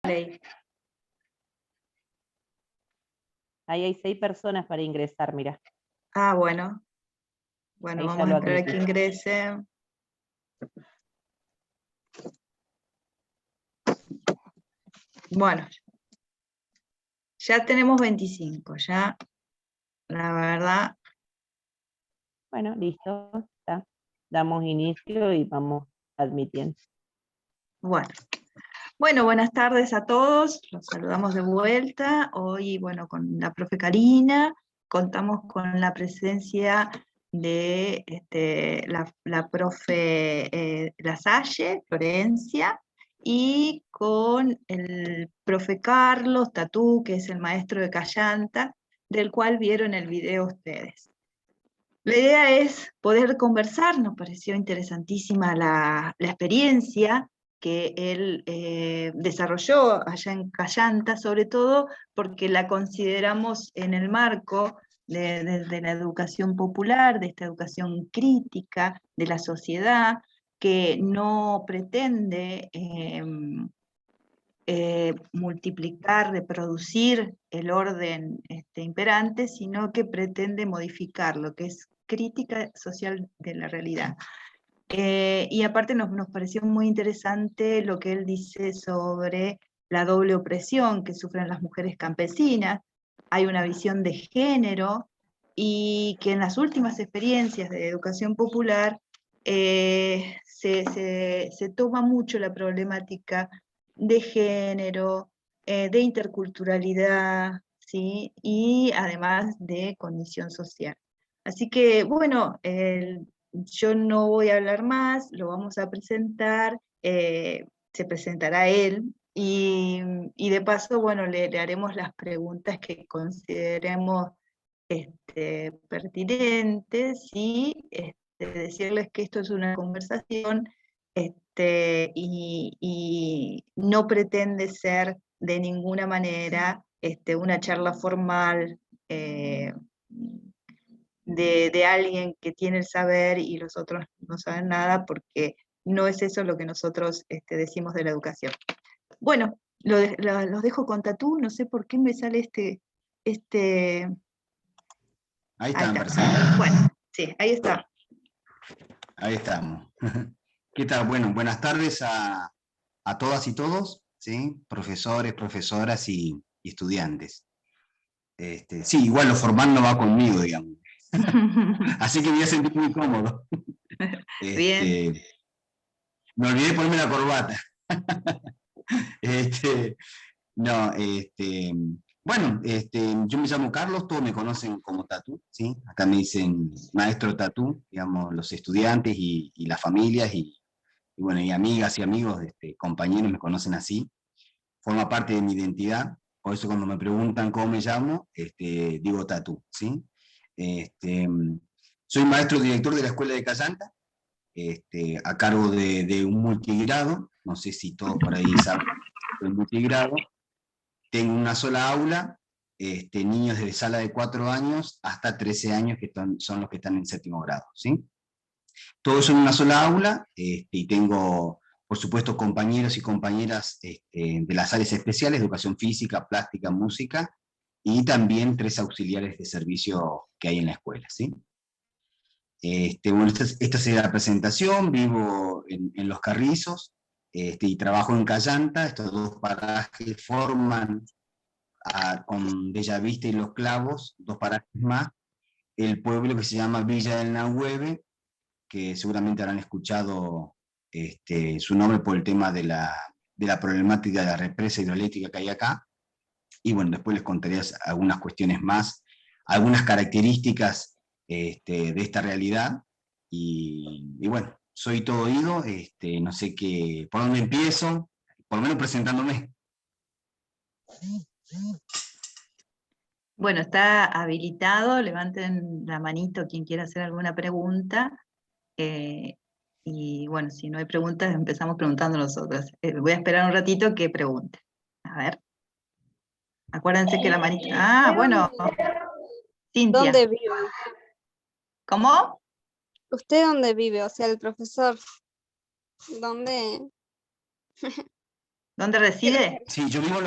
play. Ahí hay 6 personas para ingresar, mira. Ah, bueno. Bueno, Ahí ya vamos lo a esperar a que admití. ingrese. Bueno, ya tenemos 25, ya, la verdad. Bueno, listo. Está. Damos inicio y vamos admitiendo. Bueno, buenas tardes a todos, los saludamos de vuelta. Hoy, bueno, con la profe Karina, contamos con la presencia de la profe Lasalle, Florencia, y con el profe Carlos Tatú, que es el maestro de Callanta, del cual vieron el video ustedes. La idea es poder conversar, nos pareció interesantísima la experiencia que él desarrolló allá en Callanta, sobre todo porque la consideramos en el marco de la educación popular, de esta educación crítica de la sociedad, que no pretende multiplicar, reproducir el orden imperante, sino que pretende modificar lo que es crítica social de la realidad. Y aparte nos pareció muy interesante lo que él dice sobre la doble opresión que sufren las mujeres campesinas. Hay una visión de género, y que en las últimas experiencias de educación popular se toma mucho la problemática de género, de interculturalidad, ¿sí? Y además de condición social. Así que, bueno, yo no voy a hablar más, lo vamos a presentar, se presentará él, y de paso, bueno, le haremos las preguntas que consideremos pertinentes, y decirles que esto es una conversación, y no pretende ser de ninguna manera una charla formal de alguien que tiene el saber y los otros no saben nada, porque no es eso lo que nosotros decimos de la educación. Bueno, los dejo con Tatú, no sé por qué me sale Ahí ahí está, está. presente. Bueno, sí, ahí está. Ahí estamos. ¿Qué tal? Bueno, buenas tardes a todas y todos, ¿sí? Profesores, profesoras y estudiantes. Sí, igual lo formal no va conmigo, digamos. Así que me voy a sentir muy cómodo. Bien. Me olvidé ponerme la corbata. No, bueno, yo me llamo Carlos, todos me conocen como Tatú, ¿sí? Acá me dicen maestro Tatú, digamos, los estudiantes y las familias, y bueno, y amigas y amigos, compañeros me conocen así. Forma parte de mi identidad, por eso cuando me preguntan cómo me llamo, digo Tatú, ¿sí? Soy maestro director de la Escuela de Callanta, a cargo de un multigrado, no sé si todos por ahí saben el multigrado. Tengo una sola aula, niños de sala de 4 años hasta 13 años, que son los que están en 7º grado, ¿sí? Todos en una sola aula, y tengo, por supuesto, compañeros y compañeras de las áreas especiales, educación física, plástica, música, y también 3 auxiliares de servicio que hay en la escuela, ¿sí? Bueno, esta sería la presentación. Vivo en Los Carrizos, y trabajo en Callanta. Estos 2 parajes forman, con Bellavista y Los Clavos, 2 parajes más, el pueblo que se llama Villa del Nahueve, que seguramente habrán escuchado su nombre por el tema de la problemática de la represa hidroeléctrica que hay acá. Y bueno, después les contaré algunas cuestiones más, algunas características de esta realidad. Y bueno, soy todo oído, no sé por dónde empiezo, por lo menos presentándome. Bueno, está habilitado, levanten la manito quien quiera hacer alguna pregunta. Y bueno, si no hay preguntas, empezamos preguntando nosotros. Voy a esperar un ratito que pregunte. A ver. Acuérdense que la manita. Ah, bueno. Cintia. ¿Dónde vive? ¿Cómo? ¿Usted dónde vive? O sea, el profesor. ¿Dónde? ¿Dónde reside? Sí, yo vivo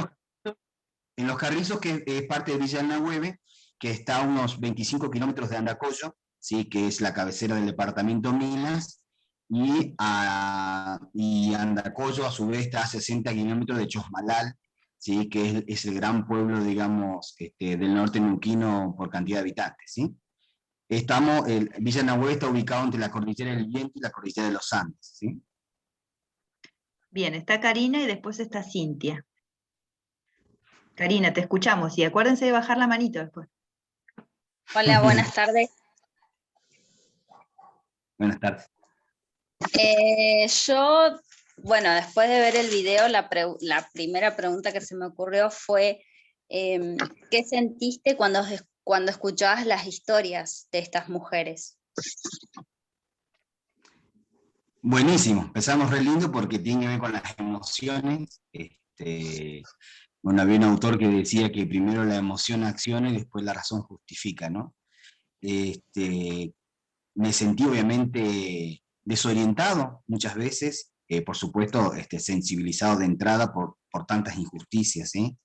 en Los Carrizos, que es parte de Villa del Nahueve, que está a unos 25 kilómetros de Andacollo, ¿sí? Que es la cabecera del departamento Minas, y Andacollo a su vez está a 60 kilómetros de Chosmalal, ¿sí? Que es el gran pueblo, digamos, del norte neuquino por cantidad de habitantes, ¿sí? Villa del Nahueve está ubicado entre la cordillera del Viento y la cordillera de los Andes, ¿sí? Bien, está Karina y después está Cintia. Karina, te escuchamos y acuérdense de bajar la manito después. Hola, buenas tardes. Buenas tardes. Yo, bueno, después de ver el video, la primera pregunta que se me ocurrió fue, ¿qué sentiste cuando escuchabas las historias de estas mujeres? Buenísimo, empezamos re lindo porque tiene que ver con las emociones. Bueno, había un autor que decía que primero la emoción acciona y después la razón justifica, ¿no? Me sentí obviamente desorientado muchas veces, por supuesto sensibilizado de entrada por tantas injusticias, ¿sí?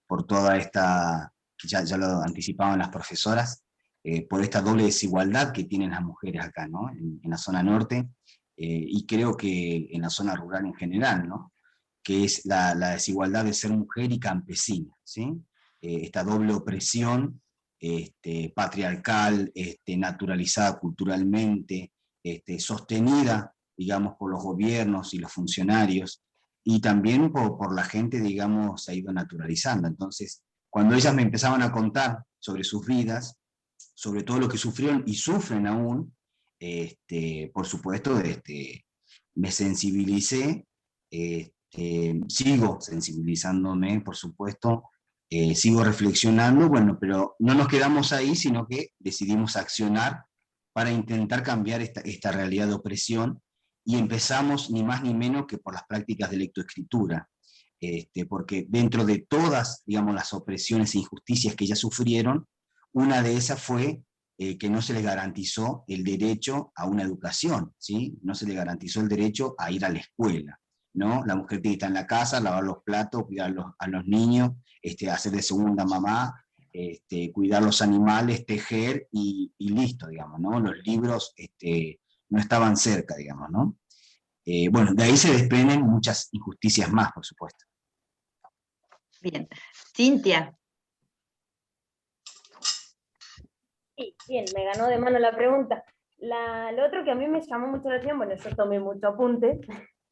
Por toda esta, ya lo anticipaban las profesoras, por esta doble desigualdad que tienen las mujeres acá, ¿no? En la zona norte, y creo que en la zona rural en general, ¿no? Que es la desigualdad de ser mujer y campesina, ¿sí? Esta doble opresión patriarcal, naturalizada culturalmente, sostenida, digamos, por los gobiernos y los funcionarios, y también por la gente, digamos, se ha ido naturalizando. Entonces, cuando ellas me empezaban a contar sobre sus vidas, sobre todo lo que sufrieron y sufren aún, por supuesto, me sensibilicé, sigo sensibilizándome, por supuesto, sigo reflexionando, bueno, pero no nos quedamos ahí, sino que decidimos accionar para intentar cambiar esta realidad de opresión, y empezamos ni más ni menos que por las prácticas de lectoescritura, porque dentro de todas, digamos, las opresiones e injusticias que ellas sufrieron, una de esas fue que no se les garantizó el derecho a una educación, ¿sí? No se les garantizó el derecho a ir a la escuela, ¿no? La mujer tiene que estar en la casa, lavar los platos, cuidar a los niños, hacer de segunda mamá, cuidar los animales, tejer y listo, digamos, ¿no? Los libros no estaban cerca, digamos, ¿no? Bueno, de ahí se desprenden muchas injusticias más, por supuesto. Bien. Cintia. Sí, bien, me ganó de mano la pregunta. Lo otro que a mí me llamó mucho la atención, bueno, yo tomé mucho apunte,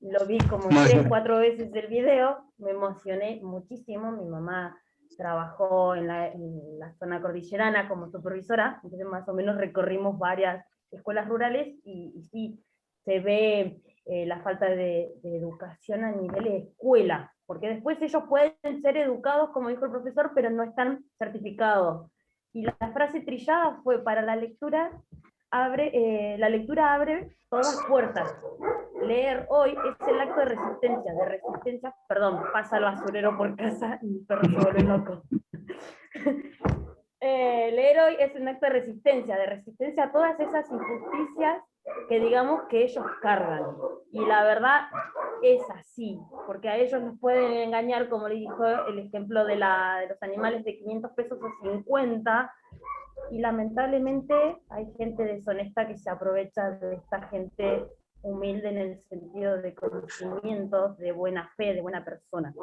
lo vi como 3, 4 veces el video, me emocioné muchísimo. Mi mamá trabajó en la zona cordillerana como supervisora, entonces más o menos recorrimos varias escuelas rurales y sí, se ve la falta de educación a nivel de escuela, porque después ellos pueden ser educados, como dijo el profesor, pero no están certificados. Y la frase trillada fue: para la lectura la lectura abre todas puertas. Leer hoy es el acto de resistencia, perdón, pasa el basurero por casa y mi perro se vuelve loco. Leer hoy es un acto de resistencia a todas esas injusticias que digamos que ellos cargan. Y la verdad es así, porque a ellos nos pueden engañar, como le dijo el ejemplo de los animales de 500 pesos a 50, y lamentablemente hay gente deshonesta que se aprovecha de esta gente humilde en el sentido de conocimientos, de buena fe, de buena persona.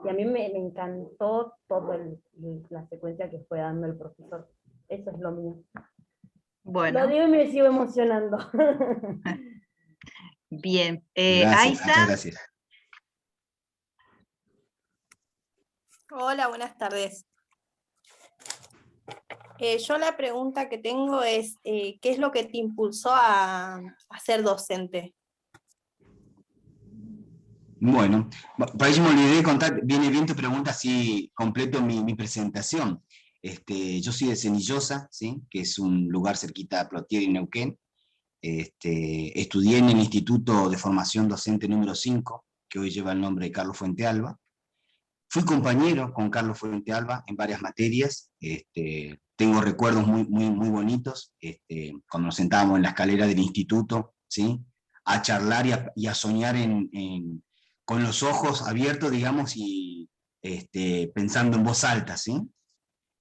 Y a mí me encantó toda la secuencia que fue dando el profesor. Eso es lo mío. Bueno. Lo digo y me sigo emocionando. Bien. Gracias, Aiza. muchas gracias. Hola, buenas tardes. Yo la pregunta que tengo es, ¿qué es lo que te impulsó a ser docente? Bueno, por ahí me olvidé de contar, viene bien tu pregunta, así completo mi presentación. Yo soy de Cenillosa, ¿sí? Que es un lugar cerquita de Plotier y Neuquén. Estudié en el Instituto de Formación Docente número 5, que hoy lleva el nombre de Carlos Fuentealba. Fui compañero con Carlos Fuentealba en varias materias. Tengo recuerdos muy bonitos, cuando nos sentábamos en la escalera del instituto, ¿sí? A charlar y a soñar con los ojos abiertos, digamos, y pensando en voz alta, ¿sí?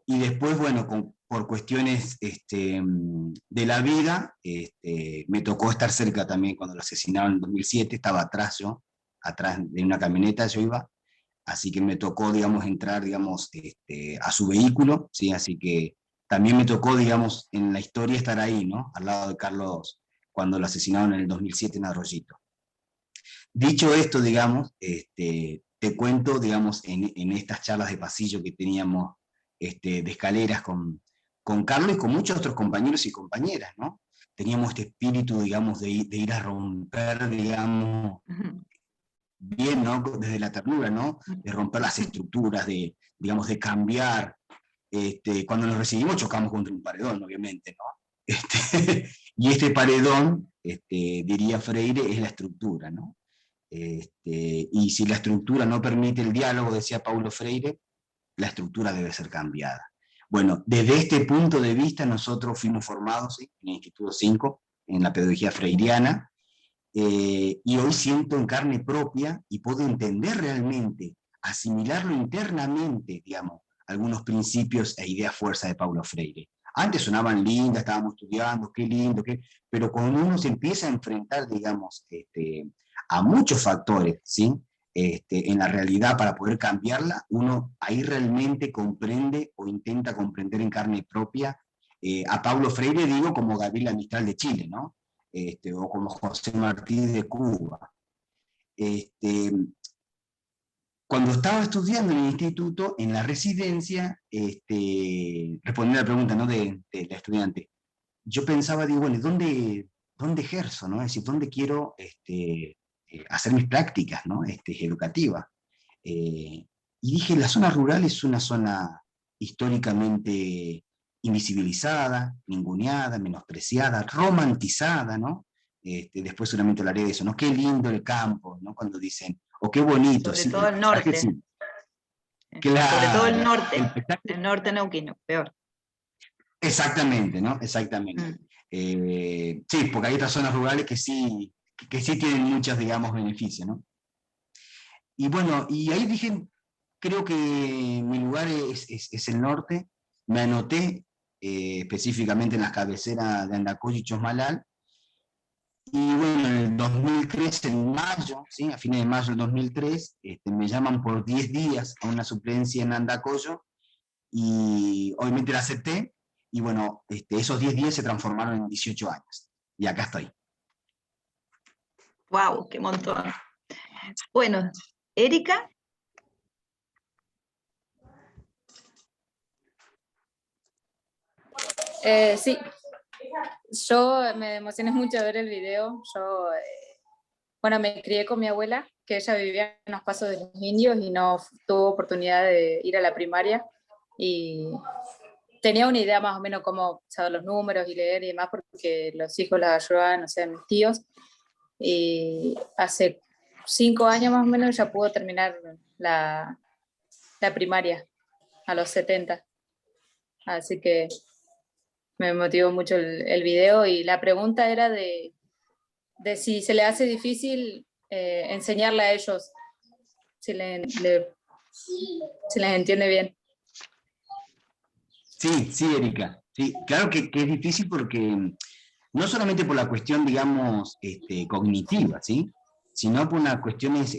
Y después, bueno, por cuestiones de la vida, me tocó estar cerca también cuando lo asesinaron en 2007, estaba atrás yo, atrás de una camioneta yo iba, así que me tocó, digamos, entrar, digamos, a su vehículo, ¿sí? Así que también me tocó, digamos, en la historia estar ahí, ¿no? Al lado de Carlos, cuando lo asesinaron en el 2007 en Arroyito. Dicho esto, digamos, te cuento, digamos, en estas charlas de pasillo que teníamos de escaleras con Carlos y con muchos otros compañeros y compañeras, ¿no? Teníamos este espíritu, digamos, de ir a romper, digamos, bien, ¿no? Desde la ternura, ¿no? De romper las estructuras, digamos, de cambiar. Cuando nos recibimos chocamos contra un paredón, obviamente, ¿no? Y este paredón, diría Freire, es la estructura, ¿no? Y si la estructura no permite el diálogo, decía Paulo Freire, la estructura debe ser cambiada. Bueno, desde este punto de vista nosotros fuimos formados, ¿sí?, en el Instituto 5, en la pedagogía freiriana, y hoy siento en carne propia y puedo entender realmente, asimilarlo internamente, digamos, algunos principios e ideas fuerza de Paulo Freire. Antes sonaban lindas, estábamos estudiando, qué lindo, pero cuando uno se empieza a enfrentar, digamos, a muchos factores, ¿sí?, en la realidad para poder cambiarla, uno ahí realmente comprende o intenta comprender en carne propia a Paulo Freire, digo, como Gabriela Mistral de Chile, ¿no? O como José Martí de Cuba. Cuando estaba estudiando en el instituto, en la residencia, respondiendo a la pregunta, ¿no?, de la estudiante, yo pensaba, digo, bueno, ¿dónde ejerzo, ¿no? Es decir, ¿dónde quiero hacer mis prácticas, ¿no?, educativas? Y dije, la zona rural es una zona históricamente invisibilizada, ninguneada, menospreciada, romantizada, ¿no? Después seguramente hablaré de eso, ¿no? Qué lindo el campo, ¿no? Cuando dicen, o qué bonito. Sobre Sí, todo el norte. sí. Sobre todo el norte. El norte neuquino, peor. Exactamente, ¿no? Exactamente. Sí, porque hay otras zonas rurales que sí tienen muchos, digamos, beneficios, ¿no? Y bueno, y ahí dije, creo que mi lugar es el norte. Me anoté específicamente en las cabeceras de Andacollo y Chosmalal. Y bueno, en el 2003, en mayo, ¿sí?, a fines de mayo del 2003, me llaman por 10 días a una suplencia en Andacollo, y obviamente la acepté, y bueno, esos 10 días se transformaron en 18 años, y acá estoy. ¡Wow! ¡Qué montón! Bueno, Erika. Sí, yo me emocioné mucho de ver el video. Yo, bueno, me crié con mi abuela, que ella vivía en los Pasos de los Indios y no tuvo oportunidad de ir a la primaria, y tenía una idea más o menos cómo saber los números y leer y demás, porque los hijos la ayudaban, o sea, mis tíos, y hace 5 años más o menos ya pudo terminar la primaria a los 70, así que me motivó mucho el video. Y la pregunta era de si se le hace difícil enseñarle a ellos, si les entiende bien. Sí, Erika. Sí, claro que es difícil porque no solamente por la cuestión, digamos, cognitiva, ¿sí?, sino por una cuestión, es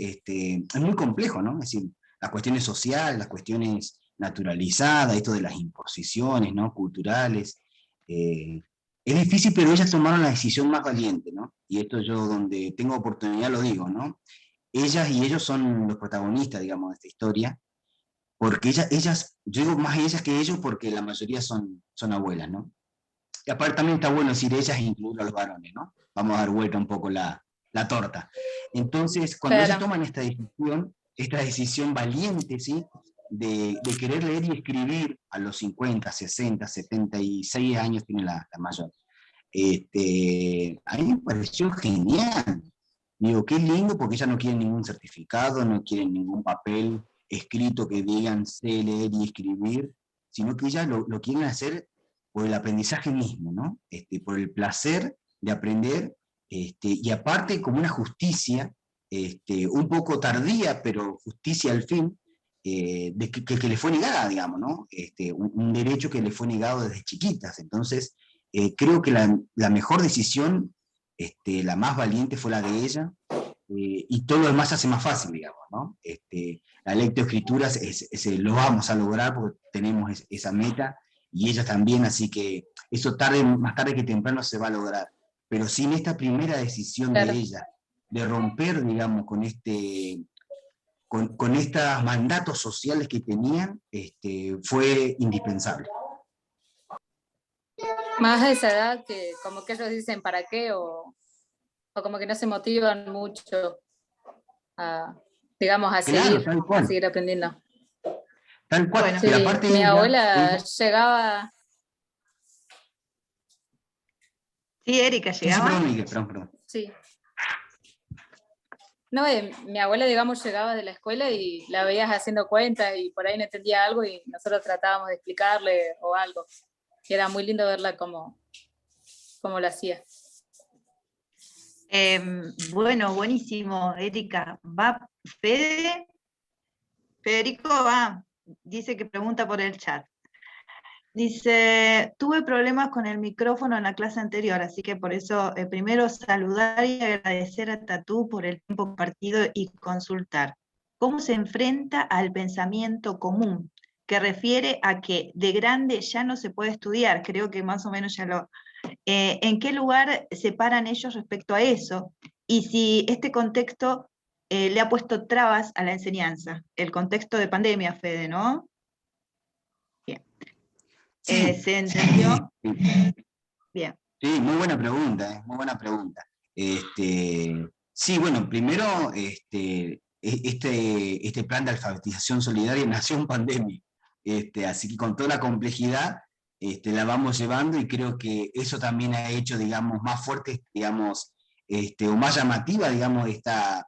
muy complejo, ¿no? Es decir, las cuestiones sociales, las cuestiones naturalizadas, esto de las imposiciones, ¿no?, culturales. Es difícil, pero ellas tomaron la decisión más valiente, ¿no? Y esto yo, donde tengo oportunidad, lo digo, ¿no? Ellas y ellos son los protagonistas, digamos, de esta historia, porque ellas, yo digo más ellas que ellos porque la mayoría son abuelas, ¿no? Y aparte también está bueno decir ellas e incluir a los varones, ¿no? Vamos a dar vuelta un poco la torta. Entonces, cuando ellas toman esta decisión valiente, ¿sí?, de querer leer y escribir a los 50, 60, 76 años tiene la mayor. A mí me pareció genial. Digo, qué lindo, porque ellas no quieren ningún certificado, no quieren ningún papel escrito que digan sé leer y escribir, sino que ellas lo quieren hacer por el aprendizaje mismo, ¿no? Por el placer de aprender, y aparte como una justicia un poco tardía, pero justicia al fin, de que le fue negada, digamos, ¿no? Un derecho que le fue negado desde chiquitas. Entonces, creo que la mejor decisión, la más valiente fue la de ella, y todo lo demás se hace más fácil, digamos, ¿no? La lectoescritura lo vamos a lograr porque tenemos esa meta, y ella también, así que eso más tarde que temprano se va a lograr. Pero sin esta primera decisión Claro. de ella, de romper, digamos, con estos mandatos sociales que tenían, fue indispensable. Más a esa edad que como que ellos dicen ¿para qué? O como que no se motivan mucho a, digamos, a Claro, seguir, tal cual. a seguir aprendiendo. Tal cual. Bueno, Y Sí, aparte mi ella, abuela llegaba, sí, Erika, sí, ¿llegaba? perdón, Miguel, perdón. sí. No, mi abuela, digamos, llegaba de la escuela y la veías haciendo cuentas y por ahí no entendía algo y nosotros tratábamos de explicarle o algo. Y era muy lindo verla cómo lo hacía. Bueno, buenísimo, Erika. ¿Va Fede? Federico va, dice que pregunta por el chat. Dice, tuve problemas con el micrófono en la clase anterior, así que por eso primero saludar y agradecer a Tatú por el tiempo compartido y consultar. ¿Cómo se enfrenta al pensamiento común? Que refiere a que de grande ya no se puede estudiar, creo que más o menos ya lo... ¿En qué lugar se paran ellos respecto a eso? Y si este contexto le ha puesto trabas a la enseñanza, el contexto de pandemia, Fede, ¿no? Sí, ¿Se entendió? sí, Bien. sí, muy buena pregunta, muy buena pregunta. Sí, bueno, primero, este plan de alfabetización solidaria nació en pandemia, así que con toda la complejidad la vamos llevando, y creo que eso también ha hecho, digamos, más fuerte, digamos, o más llamativa, digamos, esta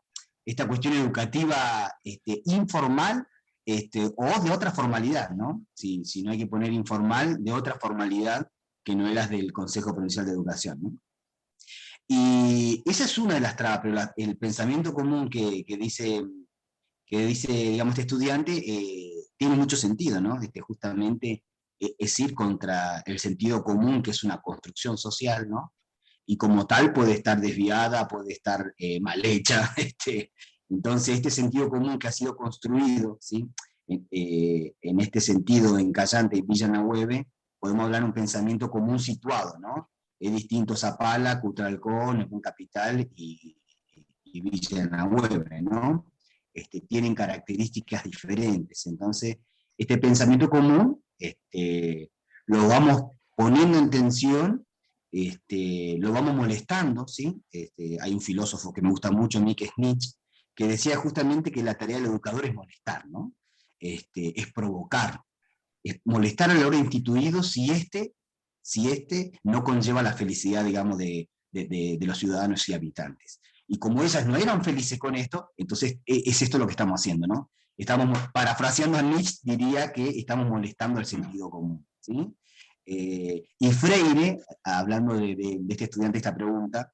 cuestión educativa informal, o de otra formalidad, ¿no? Si no hay que poner informal, de otra formalidad que no eras del Consejo Provincial de Educación, ¿no? Y esa es una de las trabas, pero el pensamiento común que dice, digamos, este estudiante, tiene mucho sentido, ¿no? Justamente es ir contra el sentido común, que es una construcción social, ¿no? Y como tal puede estar desviada, puede estar mal hecha. Entonces, este sentido común que ha sido construido, ¿sí? En este sentido, en Callante y Villa Nahueve, podemos hablar de un pensamiento común situado, ¿no? Es distinto Zapala, Cutralcón, Necún Capital y Villa Nahueve, ¿no? Tienen características diferentes. Entonces, este pensamiento común lo vamos poniendo en tensión, lo vamos molestando, ¿sí? Hay un filósofo que me gusta mucho a mí, que es Nietzsche, que decía justamente que la tarea del educador es molestar, ¿no? Es provocar, es molestar al orden instituido si no conlleva la felicidad, digamos, de los ciudadanos y habitantes. Y como ellas no eran felices con esto, entonces es esto lo que estamos haciendo, ¿no? Estamos, parafraseando a Nietzsche, diría que estamos molestando el sentido común, ¿sí? Y Freire, hablando de este estudiante, esta pregunta,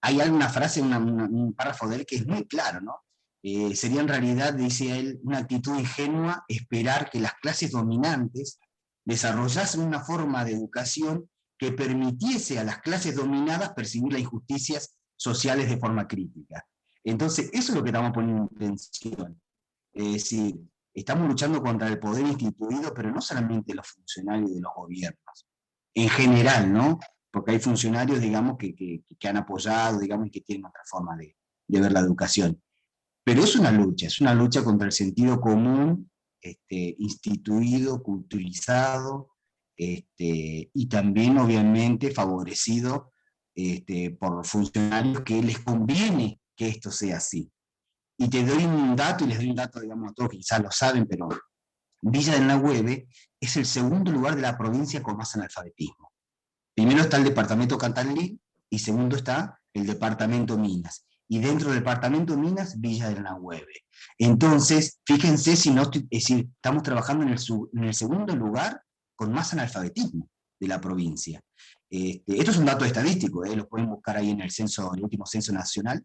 hay alguna frase, un párrafo de él que es muy claro, ¿no? Sería en realidad, dice él, una actitud ingenua esperar que las clases dominantes desarrollasen una forma de educación que permitiese a las clases dominadas percibir las injusticias sociales de forma crítica. Entonces, eso es lo que estamos poniendo en tensión. Es decir, estamos luchando contra el poder instituido, pero no solamente los funcionarios de los gobiernos, en general, ¿no? Porque hay funcionarios, digamos, que han apoyado, digamos, y que tienen otra forma de ver la educación. Pero es una lucha contra el sentido común, instituido, culturizado, y también, obviamente, favorecido por funcionarios que les conviene que esto sea así. Y te doy un dato, y les doy un dato, digamos, a todos que quizás lo saben, pero Villa del Nahueve es el segundo lugar de la provincia con más analfabetismo. Primero está el departamento Cantalí, y segundo está el departamento Minas. Y dentro del departamento Minas, Villa del Nahueve. Entonces, fíjense si no, es decir, estamos trabajando en el segundo lugar con más analfabetismo de la provincia. Esto es un dato estadístico, lo pueden buscar ahí en el censo, el último censo nacional,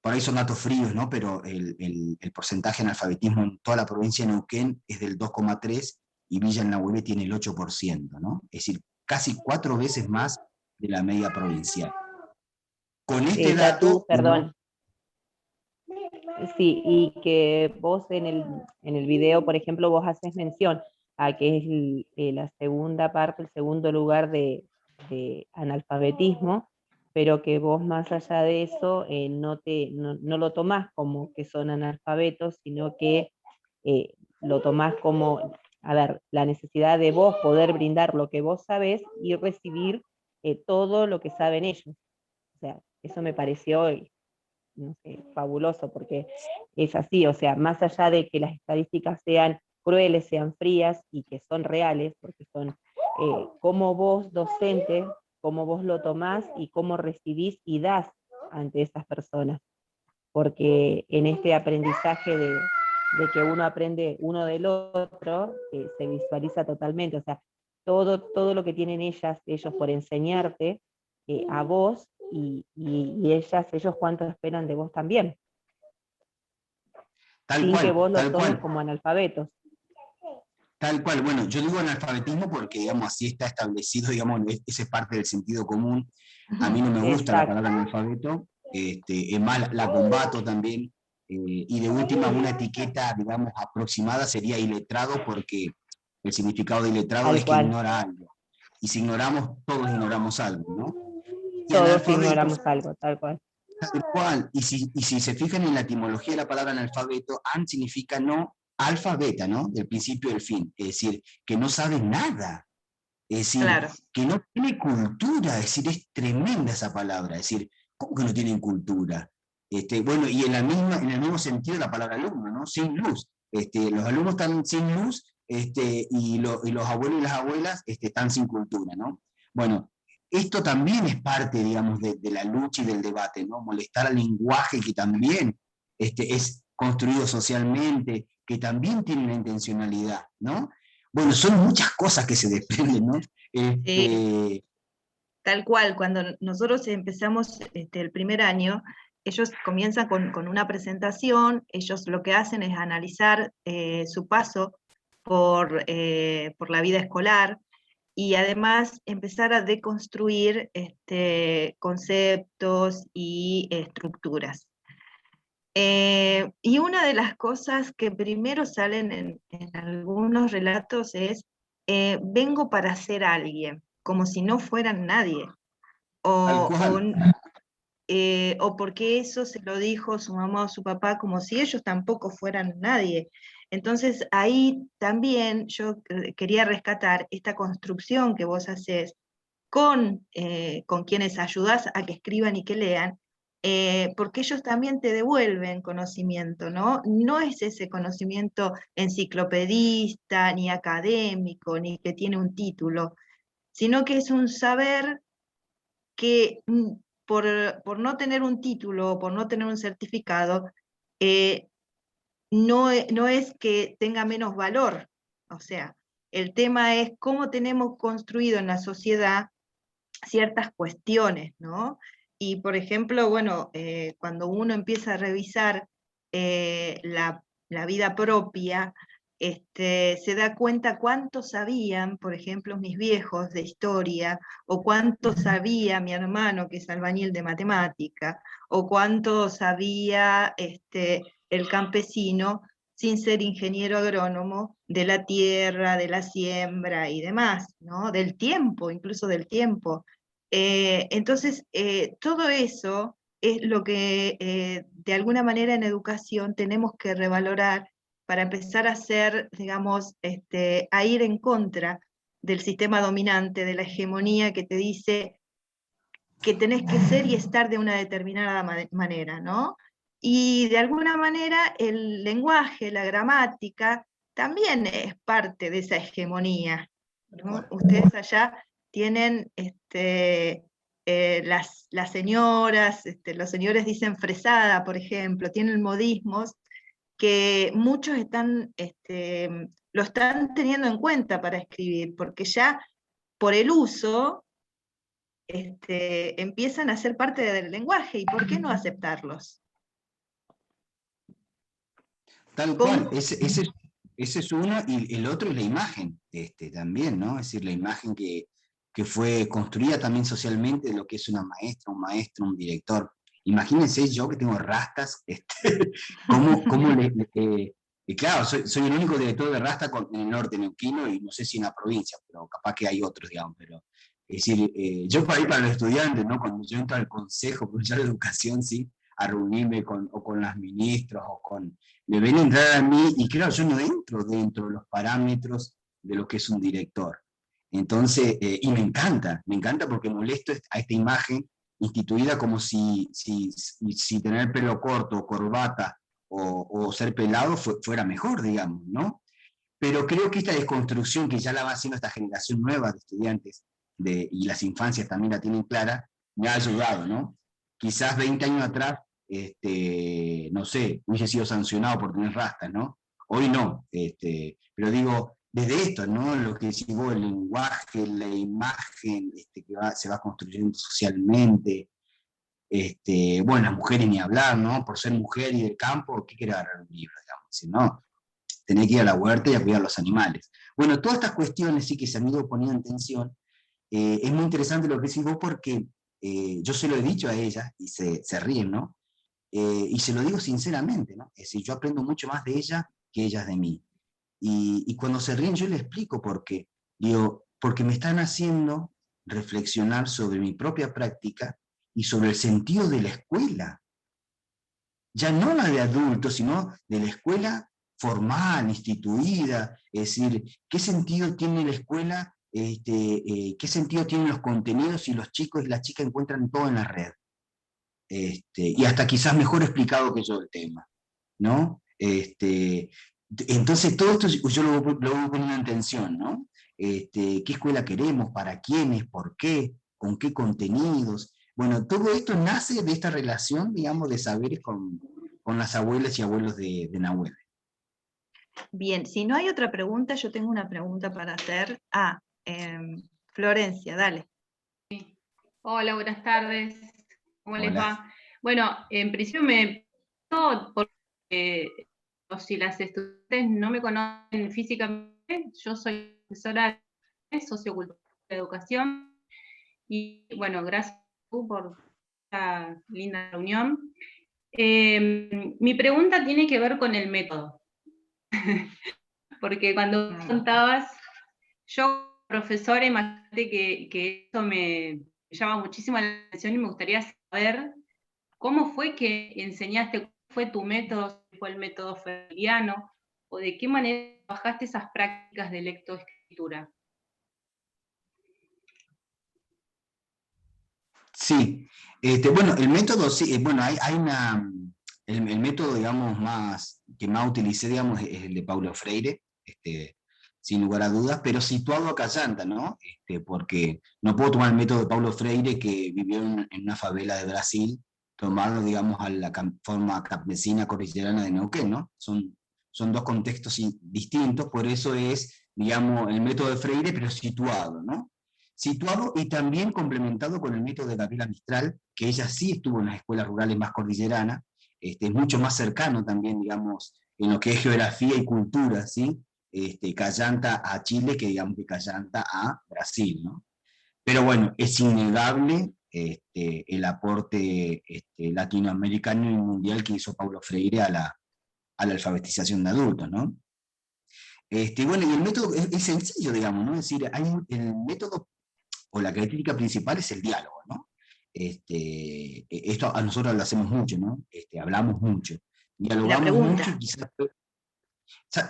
por ahí son datos fríos, ¿no? Pero el porcentaje de analfabetismo en toda la provincia de Neuquén es del 2,3% y Villa en la Hueve tiene el 8%, ¿no? Es decir, casi 4 veces más de la media provincial. Con este dato... Tatu, perdón. Sí, y que vos en el video, por ejemplo, vos haces mención a que es la segunda parte, el segundo lugar de analfabetismo, pero que vos más allá de eso no lo tomás como que son analfabetos, sino que lo tomás como, a ver, la necesidad de vos poder brindar lo que vos sabés y recibir todo lo que saben ellos. O sea, eso me pareció, no sé, fabuloso, porque es así, o sea, más allá de que las estadísticas sean crueles, sean frías y que son reales, porque son cómo vos, docente, cómo vos lo tomás y cómo recibís y das ante esas personas. Porque en este aprendizaje de que uno aprende uno del otro, se visualiza totalmente, o sea, todo lo que tienen ellos por enseñarte a vos, y ellos cuánto esperan de vos también. Tal sin cual, que vos lo tal tomes cual. como analfabetos. Tal cual, bueno, yo digo analfabetismo porque, digamos, así está establecido, digamos, esa es parte del sentido común. A mí no me gusta la palabra analfabeto, es más, la combato también, y de última una etiqueta, digamos, aproximada sería iletrado, porque el significado de iletrado Tal es que cual. ignora algo. Y si ignoramos, todos ignoramos algo, ¿no? Y Todos analfabeto, ignoramos algo, tal cual. tal cual. Y si se fijan en la etimología de la palabra analfabeto, an significa no, alfa, beta, ¿no? Del principio y del fin. Es decir, que no sabe nada. Es decir, Claro. que no tiene cultura. Es decir, es tremenda esa palabra. Es decir, ¿cómo que no tienen cultura? Bueno, y en el mismo sentido la palabra alumno, ¿no? Sin luz. Los alumnos están sin luz, y los abuelos y las abuelas están sin cultura, ¿no? Bueno, esto también es parte, digamos, de la lucha y del debate, ¿no? Molestar al lenguaje que también es construido socialmente, que también tiene una intencionalidad, ¿no? Bueno, son muchas cosas que se desprenden, ¿no? Sí. Tal cual, cuando nosotros empezamos el primer año, ellos comienzan con una presentación, ellos lo que hacen es analizar su paso por la vida escolar, y además empezar a deconstruir conceptos y estructuras. Y una de las cosas que primero salen en algunos relatos es, vengo para ser alguien, como si no fueran nadie. Tal O, cual. o porque eso se lo dijo su mamá o su papá, como si ellos tampoco fueran nadie. Entonces ahí también yo quería rescatar esta construcción que vos haces con quienes ayudás a que escriban y que lean, porque ellos también te devuelven conocimiento, ¿no? No es ese conocimiento enciclopedista, ni académico, ni que tiene un título, sino que es un saber que por no tener un título, por no tener un certificado, no es que tenga menos valor. O sea, el tema es cómo tenemos construido en la sociedad ciertas cuestiones, ¿no? Y por ejemplo, bueno, cuando uno empieza a revisar la vida propia, se da cuenta cuánto sabían, por ejemplo, mis viejos de historia, o cuánto sabía mi hermano, que es albañil de matemática, o cuánto sabía el campesino, sin ser ingeniero agrónomo, de la tierra, de la siembra y demás, ¿no? Del tiempo, incluso del tiempo. Entonces, todo eso es lo que de alguna manera en educación tenemos que revalorar para empezar a hacer, digamos, a ir en contra del sistema dominante, de la hegemonía que te dice que tenés que ser y estar de una determinada manera, ¿no? Y de alguna manera el lenguaje, la gramática, también es parte de esa hegemonía, ¿no? Ustedes allá tienen las señoras, los señores dicen fresada, por ejemplo, tienen modismos que muchos lo están teniendo en cuenta para escribir, porque ya por el uso empiezan a ser parte del lenguaje, y ¿por qué no aceptarlos? Tal cual, ese es uno, y el otro es la imagen, también, ¿no? Es decir, la imagen que fue construida también socialmente de lo que es una maestra, un maestro, un director. Imagínense yo que tengo rastas, cómo y claro, soy el único director de rasta en el norte neuquino, y no sé si en la provincia, pero capaz que hay otros, digamos, pero es decir, yo para ir para los estudiantes, ¿no? Cuando yo entro al consejo provincial de educación, sí, a reunirme o con las ministras, me ven a entrar a mí, y claro, yo no entro dentro de los parámetros de lo que es un director. Entonces, y me encanta porque molesto a esta imagen instituida como si tener pelo corto, corbata o ser pelado fuera mejor, digamos, ¿no? Pero creo que esta desconstrucción que ya la va haciendo esta generación nueva de estudiantes, y las infancias también la tienen clara, me ha ayudado, ¿no? Quizás 20 años atrás, no sé, hubiese sido sancionado por tener rastas, ¿no? Hoy no, pero digo, desde esto, ¿no? Lo que digo, el lenguaje, la imagen que se va construyendo socialmente, bueno, las mujeres ni hablar, ¿no? Por ser mujer y del campo, ¿qué quiere agarrar un libro, digamos? Si no, tenés que ir a la huerta y a cuidar los animales. Bueno, todas estas cuestiones sí que se han ido poniendo en tensión. Es muy interesante lo que decís vos, porque yo se lo he dicho a ella, y se ríen, ¿no? Y se lo digo sinceramente, ¿no? Es decir, yo aprendo mucho más de ella que ellas de mí. Y cuando se ríen yo les explico por qué. Digo, porque me están haciendo reflexionar sobre mi propia práctica y sobre el sentido de la escuela. Ya no la de adultos, sino de la escuela formal, instituida. Es decir, ¿qué sentido tiene la escuela? ¿Qué sentido tienen los contenidos si los chicos y las chicas encuentran todo en la red? Y hasta quizás mejor explicado que yo el tema, ¿no? Entonces todo esto yo lo voy poniendo en tensión, ¿no? ¿Qué escuela queremos? ¿Para quiénes? ¿Por qué? ¿Con qué contenidos? Bueno, todo esto nace de esta relación, digamos, de saberes con las abuelas y abuelos de Nahuel. Bien, si no hay otra pregunta, yo tengo una pregunta para hacer. Florencia, dale. Hola, buenas tardes. ¿Cómo les Hola. va? Bueno, en principio me pregunto porque si las estudiantes no me conocen físicamente, yo soy profesora de sociocultura de educación, y bueno, gracias por esta linda reunión. Mi pregunta tiene que ver con el método, porque cuando contabas, yo profesora, imagínate que eso me llama muchísimo la atención, y me gustaría saber cómo fue que enseñaste, cuál fue tu método, si fue el método freiriano, o de qué manera trabajaste esas prácticas de lectoescritura. Sí, bueno, el método, sí, bueno, hay el método, digamos, que más utilicé, digamos, es el de Paulo Freire, sin lugar a dudas, pero situado a Callanta, ¿no? Porque no puedo tomar el método de Paulo Freire, que vivió en una favela de Brasil, tomarlo, digamos, a la forma campesina cordillerana de Neuquén, ¿no? Son dos contextos distintos, por eso es, digamos, el método de Freire, pero situado, ¿no? Situado y también complementado con el método de Gabriela Mistral, que ella sí estuvo en las escuelas rurales más cordilleranas, es mucho más cercano también, digamos, en lo que es geografía y cultura, ¿sí? Callanta a Chile que, digamos, de Callanta a Brasil, ¿no? Pero bueno, es innegable el aporte latinoamericano y mundial que hizo Paulo Freire a la alfabetización de adultos, ¿no? Bueno, y el método es sencillo, digamos, ¿no? Es decir, el método o la característica principal es el diálogo, ¿no? Esto a nosotros lo hacemos mucho, ¿no? Hablamos mucho, dialogamos mucho, y quizás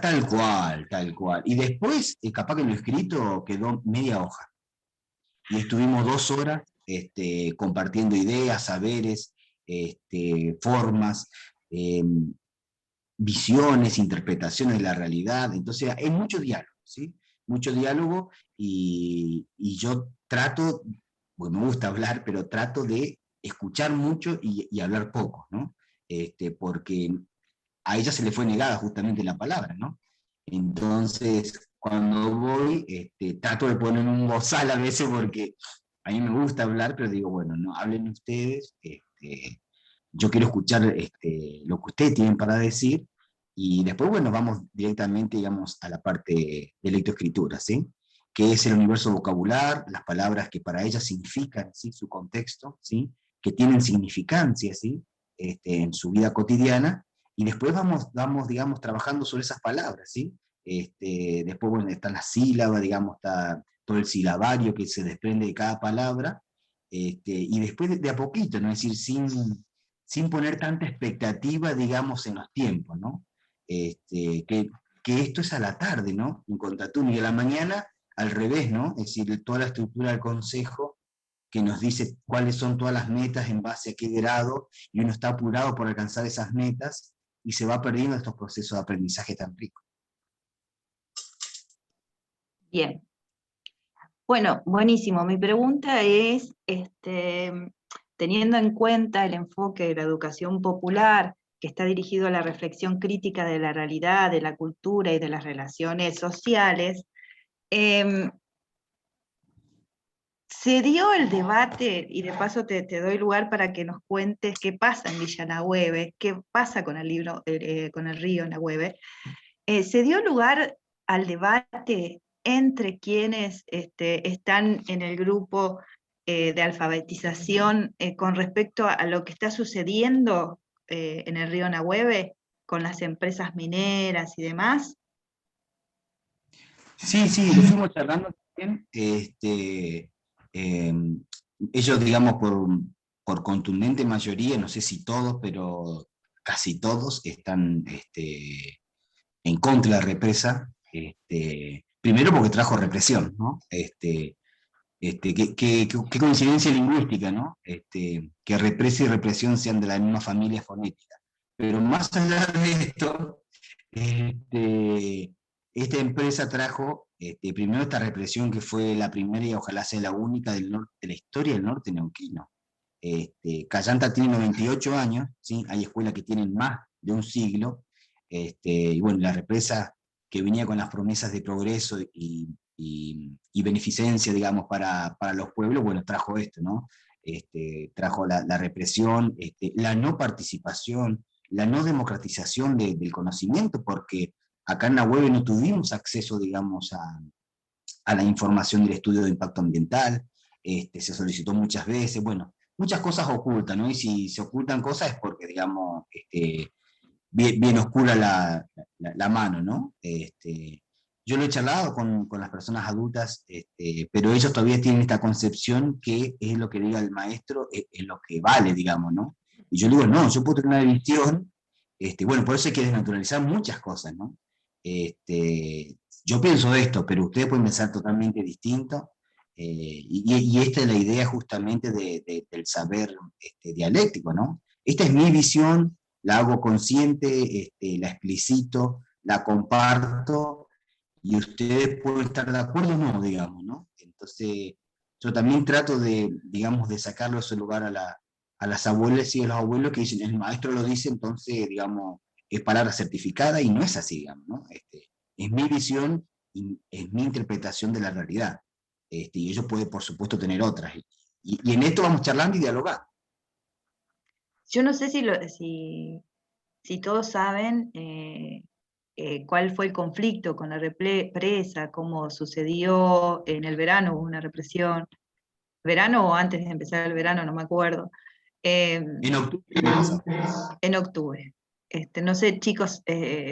tal cual. Y después, capaz que lo escrito quedó media hoja. Y estuvimos 2 horas compartiendo ideas, saberes, formas, visiones, interpretaciones de la realidad. Entonces hay mucho diálogo, ¿sí? Mucho diálogo, y yo trato, pues me gusta hablar, pero trato de escuchar mucho y hablar poco, ¿no? Porque a ella se le fue negada justamente la palabra, ¿no? Entonces, cuando voy, trato de poner un bozal a veces, porque a mí me gusta hablar, pero digo, bueno, no, hablen ustedes, yo quiero escuchar lo que ustedes tienen para decir, Y después, bueno, vamos directamente, digamos, a la parte de lectoescritura, ¿sí? Que es el universo vocabular, las palabras que para ella significan, ¿sí? Su contexto, ¿sí? Que tienen significancia, ¿sí? En su vida cotidiana, y después vamos, digamos, trabajando sobre esas palabras, ¿sí? Después, bueno, está la sílaba, digamos, está todo el silabario que se desprende de cada palabra, y después de a poquito, ¿no? Es decir, sin poner tanta expectativa, digamos, en los tiempos, ¿no? Que esto es a la tarde, ¿no? En Contatún, y a la mañana al revés, ¿no? Es decir, toda la estructura del consejo que nos dice cuáles son todas las metas en base a qué grado, y uno está apurado por alcanzar esas metas, y se va perdiendo estos procesos de aprendizaje tan ricos. Bien. Bueno, buenísimo. Mi pregunta es, teniendo en cuenta el enfoque de la educación popular, que está dirigido a la reflexión crítica de la realidad, de la cultura y de las relaciones sociales, se dio el debate, y de paso te doy lugar para que nos cuentes qué pasa en Villa Nahueve, qué pasa con el río Nahueve. Se dio lugar al debate entre quienes están en el grupo de alfabetización con respecto a lo que está sucediendo en el río Nahueve con las empresas mineras y demás. Sí, lo fuimos charlando también. Ellos, digamos, por contundente mayoría, no sé si todos, pero casi todos están en contra de la represa. Primero porque trajo represión, ¿no? Qué coincidencia lingüística, ¿no? Que represa y represión sean de la misma familia fonética. Pero más allá de esto, esta empresa trajo primero esta represión, que fue la primera y ojalá sea la única de la historia del norte neuquino. Callanta tiene 98 años, ¿sí? Hay escuelas que tienen más de un siglo, y bueno, la represa que venía con las promesas de progreso y beneficencia, digamos, para los pueblos, bueno, trajo esto, ¿no? Trajo la represión, la no participación, la no democratización del conocimiento, porque acá en Nahueve no tuvimos acceso, digamos, a la información del estudio de impacto ambiental, se solicitó muchas veces, bueno, muchas cosas ocultas, ¿no? Y si se ocultan cosas es porque, digamos, bien oscura la mano, ¿no? Yo lo he charlado con las personas adultas, pero ellos todavía tienen esta concepción que es lo que diga el maestro, es lo que vale, digamos, ¿no? Y yo digo, no, yo puedo tener una visión, bueno, por eso hay que desnaturalizar muchas cosas, ¿no? Yo pienso esto, pero ustedes pueden pensar totalmente distinto, y esta es la idea justamente del saber dialéctico, ¿no? Esta es mi visión, la hago consciente, la explicito, la comparto, y ustedes pueden estar de acuerdo o no, digamos, ¿no? Entonces, yo también trato digamos, de sacarlo a ese lugar a las abuelas y a los abuelos que dicen, el maestro lo dice, entonces, digamos, es palabra certificada, y no es así, digamos, ¿no? Es mi visión y es mi interpretación de la realidad. Y ellos pueden, por supuesto, tener otras. Y en esto vamos charlando y dialogando. Yo no sé si todos saben cuál fue el conflicto con la represa, cómo sucedió en el verano, hubo una represión, verano o antes de empezar el verano, no me acuerdo. En octubre. En octubre. No sé, chicos,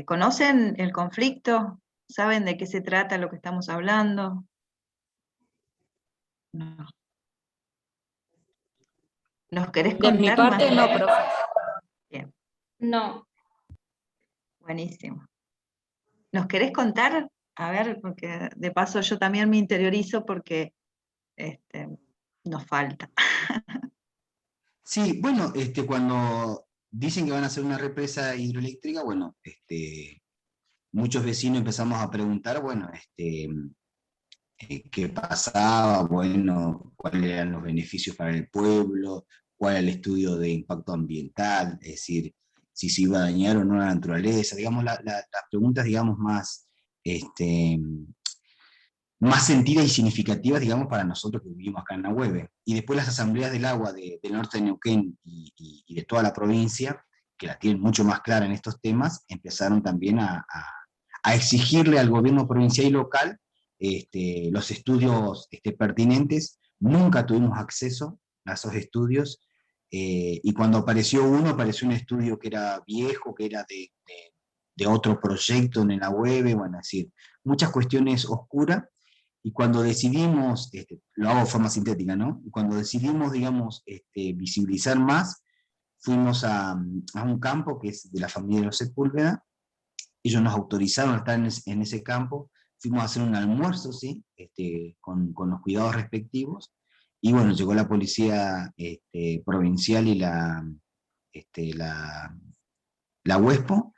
¿conocen el conflicto? ¿Saben de qué se trata lo que estamos hablando? No. ¿Nos querés contar? De mi parte no, profe. Bien. No. Buenísimo. ¿Nos querés contar? A ver, porque de paso yo también me interiorizo porque nos falta. Sí, bueno, cuando dicen que van a hacer una represa hidroeléctrica, bueno, muchos vecinos empezamos a preguntar, bueno, qué pasaba, bueno, cuáles eran los beneficios para el pueblo, cuál era el estudio de impacto ambiental, es decir, si se iba a dañar o no la naturaleza, digamos, las preguntas, digamos, más sentidas y significativas, digamos, para nosotros que vivimos acá en Nahueve. Y después las asambleas del agua del norte de Neuquén y de toda la provincia, que la tienen mucho más clara en estos temas, empezaron también a exigirle al gobierno provincial y local los estudios pertinentes. Nunca tuvimos acceso a esos estudios, y cuando apareció un estudio que era viejo, que era de otro proyecto en la web, bueno, es decir, muchas cuestiones oscuras, y cuando decidimos, lo hago de forma sintética, ¿no? Y cuando decidimos, digamos, visibilizar más, fuimos a un campo que es de la familia de los Sepúlveda. Ellos nos autorizaron a estar en ese campo, fuimos a hacer un almuerzo, ¿sí? Con los cuidados respectivos, y bueno, llegó la policía provincial y la UESPO,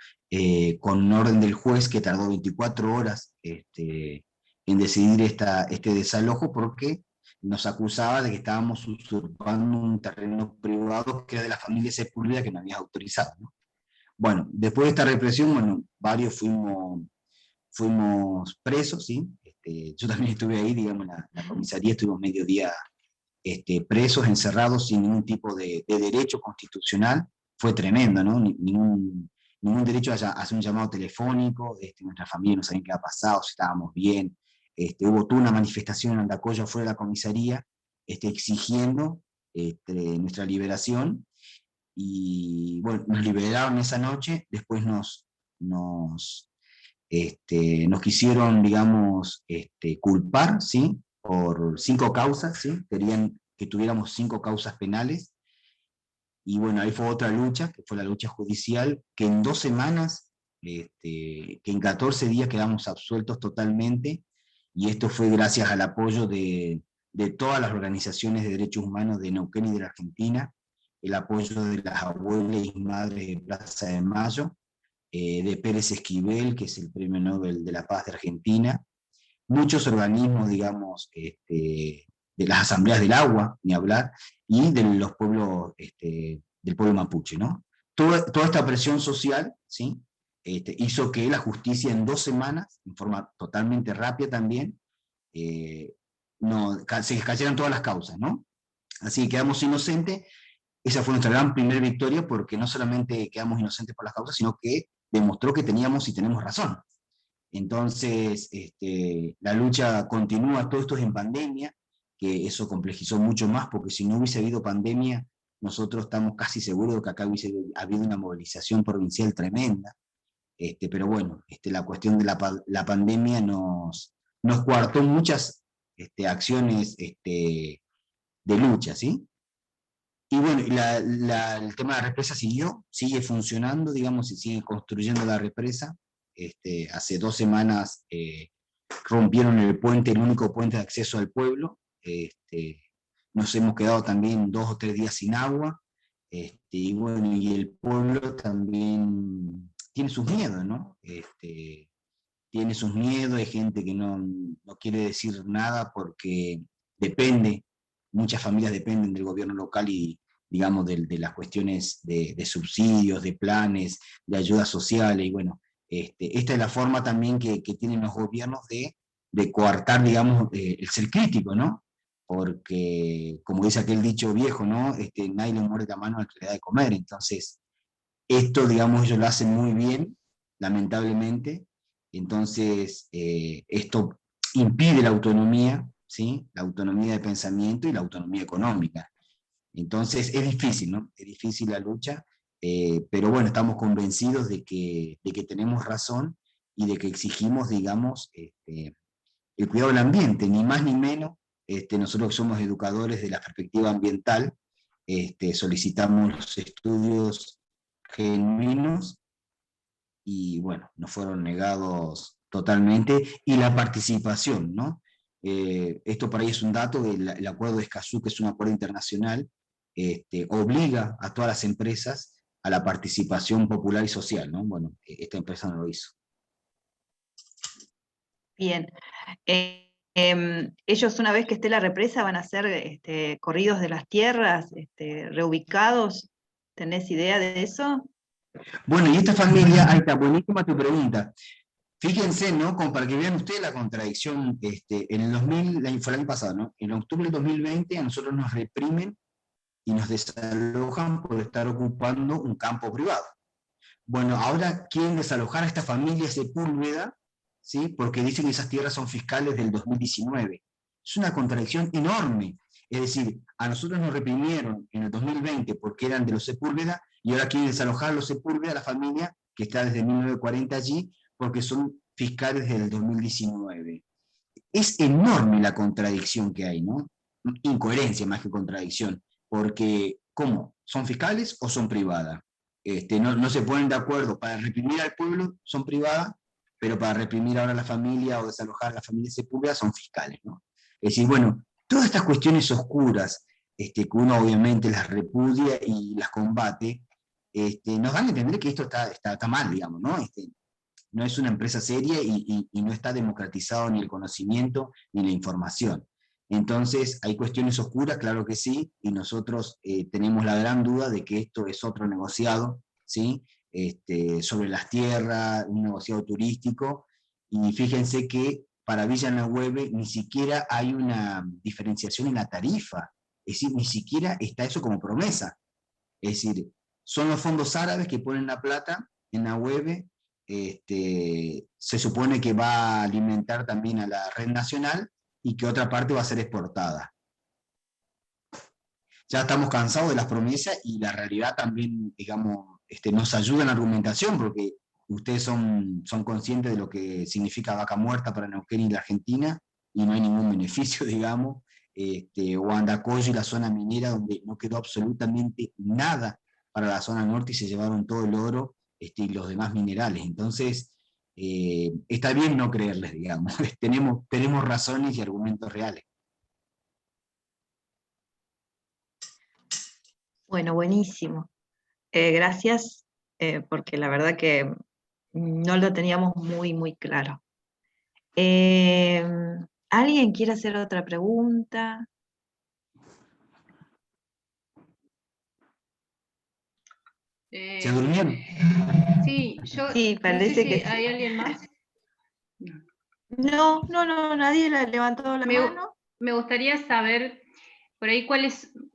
con orden del juez que tardó 24 horas en decidir este desalojo, porque nos acusaba de que estábamos usurpando un terreno privado que era de la familia Sepúlveda, que nos había autorizado, ¿no? Bueno, después de esta represión, bueno, varios fuimos presos, ¿sí? Yo también estuve ahí, digamos, en la comisaría, estuvimos medio día presos, encerrados, sin ningún tipo de derecho constitucional. Fue tremendo, ¿no? Ningún derecho a hacer un llamado telefónico, nuestra familia no sabía qué había pasado, si estábamos bien. Hubo toda una manifestación en Andacollo fuera de la comisaría, exigiendo nuestra liberación, y bueno, nos liberaron esa noche. Después nos quisieron, digamos, culpar, ¿sí? Por 5 causas, ¿sí? Querían que tuviéramos 5 causas penales, y bueno, ahí fue otra lucha, que fue la lucha judicial, que en 2 semanas, que en 14 días quedamos absueltos totalmente, y esto fue gracias al apoyo de todas las organizaciones de derechos humanos de Neuquén y de la Argentina, el apoyo de las abuelas y madres de Plaza de Mayo, de Pérez Esquivel, que es el Premio Nobel de la Paz de Argentina, muchos organismos, digamos, de las asambleas del agua, ni hablar, y de los pueblos, del pueblo mapuche, ¿no? Toda esta presión social, ¿sí? Hizo que la justicia en 2 semanas, en forma totalmente rápida también, se cayeran todas las causas, ¿no? Así que quedamos inocentes. Esa fue nuestra gran primera victoria, porque no solamente quedamos inocentes por las causas, sino que demostró que teníamos y tenemos razón. Entonces, la lucha continúa. Todo esto es en pandemia, que eso complejizó mucho más, porque si no hubiese habido pandemia, nosotros estamos casi seguros de que acá hubiese habido una movilización provincial tremenda. Pero bueno, la cuestión de la pandemia nos coartó muchas acciones de lucha, ¿sí? Y bueno, el tema de la represa sigue funcionando, digamos, y sigue construyendo la represa. Hace 2 semanas rompieron el puente, el único puente de acceso al pueblo. Nos hemos quedado también 2 o 3 días sin agua. Y bueno, y el pueblo también tiene sus miedos, ¿no? Tiene sus miedos, hay gente que no quiere decir nada porque depende. Muchas familias dependen del gobierno local y, digamos, de las cuestiones de subsidios, de planes, de ayudas sociales, y bueno, esta es la forma también que tienen los gobiernos de coartar, digamos, el ser crítico, ¿no? Porque, como dice aquel dicho viejo, ¿no? Nadie le muerde la mano al que le da de comer. Entonces, esto, digamos, ellos lo hacen muy bien, lamentablemente. Entonces, esto impide la autonomía, ¿sí? La autonomía de pensamiento y la autonomía económica. Entonces es difícil, ¿no? Es difícil la lucha, pero bueno, estamos convencidos de que tenemos razón y de que exigimos, digamos, el cuidado del ambiente, ni más ni menos. Nosotros que somos educadores de la perspectiva ambiental, solicitamos los estudios genuinos y bueno, nos fueron negados totalmente, y la participación, ¿no? Esto por ahí es un dato, el acuerdo de Escazú, que es un acuerdo internacional, obliga a todas las empresas a la participación popular y social, ¿no? Bueno, esta empresa no lo hizo. Bien. Ellos, una vez que esté la represa, van a hacer corridos de las tierras, reubicados. ¿Tenés idea de eso? Bueno, y esta familia, ahí está, buenísima tu pregunta. Fíjense, ¿no? Como para que vean ustedes la contradicción, en el 2000, fue el año pasado, ¿no? En octubre del 2020 a nosotros nos reprimen y nos desalojan por estar ocupando un campo privado. Bueno, ahora quieren desalojar a esta familia Sepúlveda, ¿sí? Porque dicen que esas tierras son fiscales del 2019. Es una contradicción enorme. Es decir, a nosotros nos reprimieron en el 2020 porque eran de los Sepúlveda, y ahora quieren desalojar a los Sepúlveda, a la familia que está desde 1940 allí, porque son fiscales del 2019. Es enorme la contradicción que hay, ¿no? Incoherencia más que contradicción, porque ¿cómo? ¿Son fiscales o son privadas? No se ponen de acuerdo. Para reprimir al pueblo son privadas, pero para reprimir ahora a la familia o desalojar a la familia Sepúlveda son fiscales, ¿no? Es decir, bueno, todas estas cuestiones oscuras, que uno obviamente las repudia y las combate, nos dan a entender que esto está mal, digamos, ¿no? No es una empresa seria y no está democratizado ni el conocimiento ni la información. Entonces, hay cuestiones oscuras, claro que sí, y nosotros tenemos la gran duda de que esto es otro negociado, ¿sí? Sobre las tierras, un negociado turístico, y fíjense que para Villa Nahuelve ni siquiera hay una diferenciación en la tarifa, es decir, ni siquiera está eso como promesa. Es decir, son los fondos árabes que ponen la plata en Nahuelve. Se supone que va a alimentar también a la red nacional y que otra parte va a ser exportada. Ya estamos cansados de las promesas y la realidad también, digamos, nos ayuda en la argumentación, porque ustedes son conscientes de lo que significa vaca muerta para Neuquén y la Argentina, y no hay ningún beneficio, digamos, o Andacollo y la zona minera, donde no quedó absolutamente nada para la zona norte y se llevaron todo el oro y los demás minerales. Entonces, está bien no creerles, digamos, tenemos razones y argumentos reales. Bueno, buenísimo. Gracias, porque la verdad que no lo teníamos muy, muy claro. ¿Alguien quiere hacer otra pregunta? ¿Se durmieron? Sí, Sí, parece no sé si que sí. hay alguien más. No, nadie le levantó la mano. Me gustaría saber, por ahí,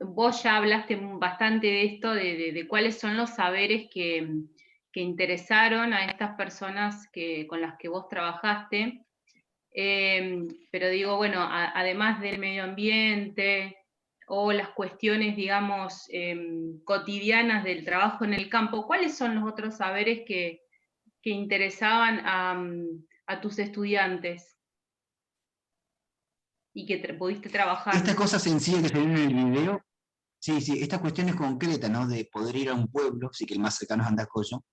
vos ya hablaste bastante de esto, de cuáles son los saberes que interesaron a estas personas con las que vos trabajaste. Pero digo, bueno, además del medio ambiente o las cuestiones, digamos, cotidianas del trabajo en el campo, ¿cuáles son los otros saberes que interesaban a tus estudiantes y que pudiste trabajar? Esta cosa sencilla que se ve en el video, sí, esta cuestión es concreta, ¿no? De poder ir a un pueblo, sí que el más cercano es Andacollo,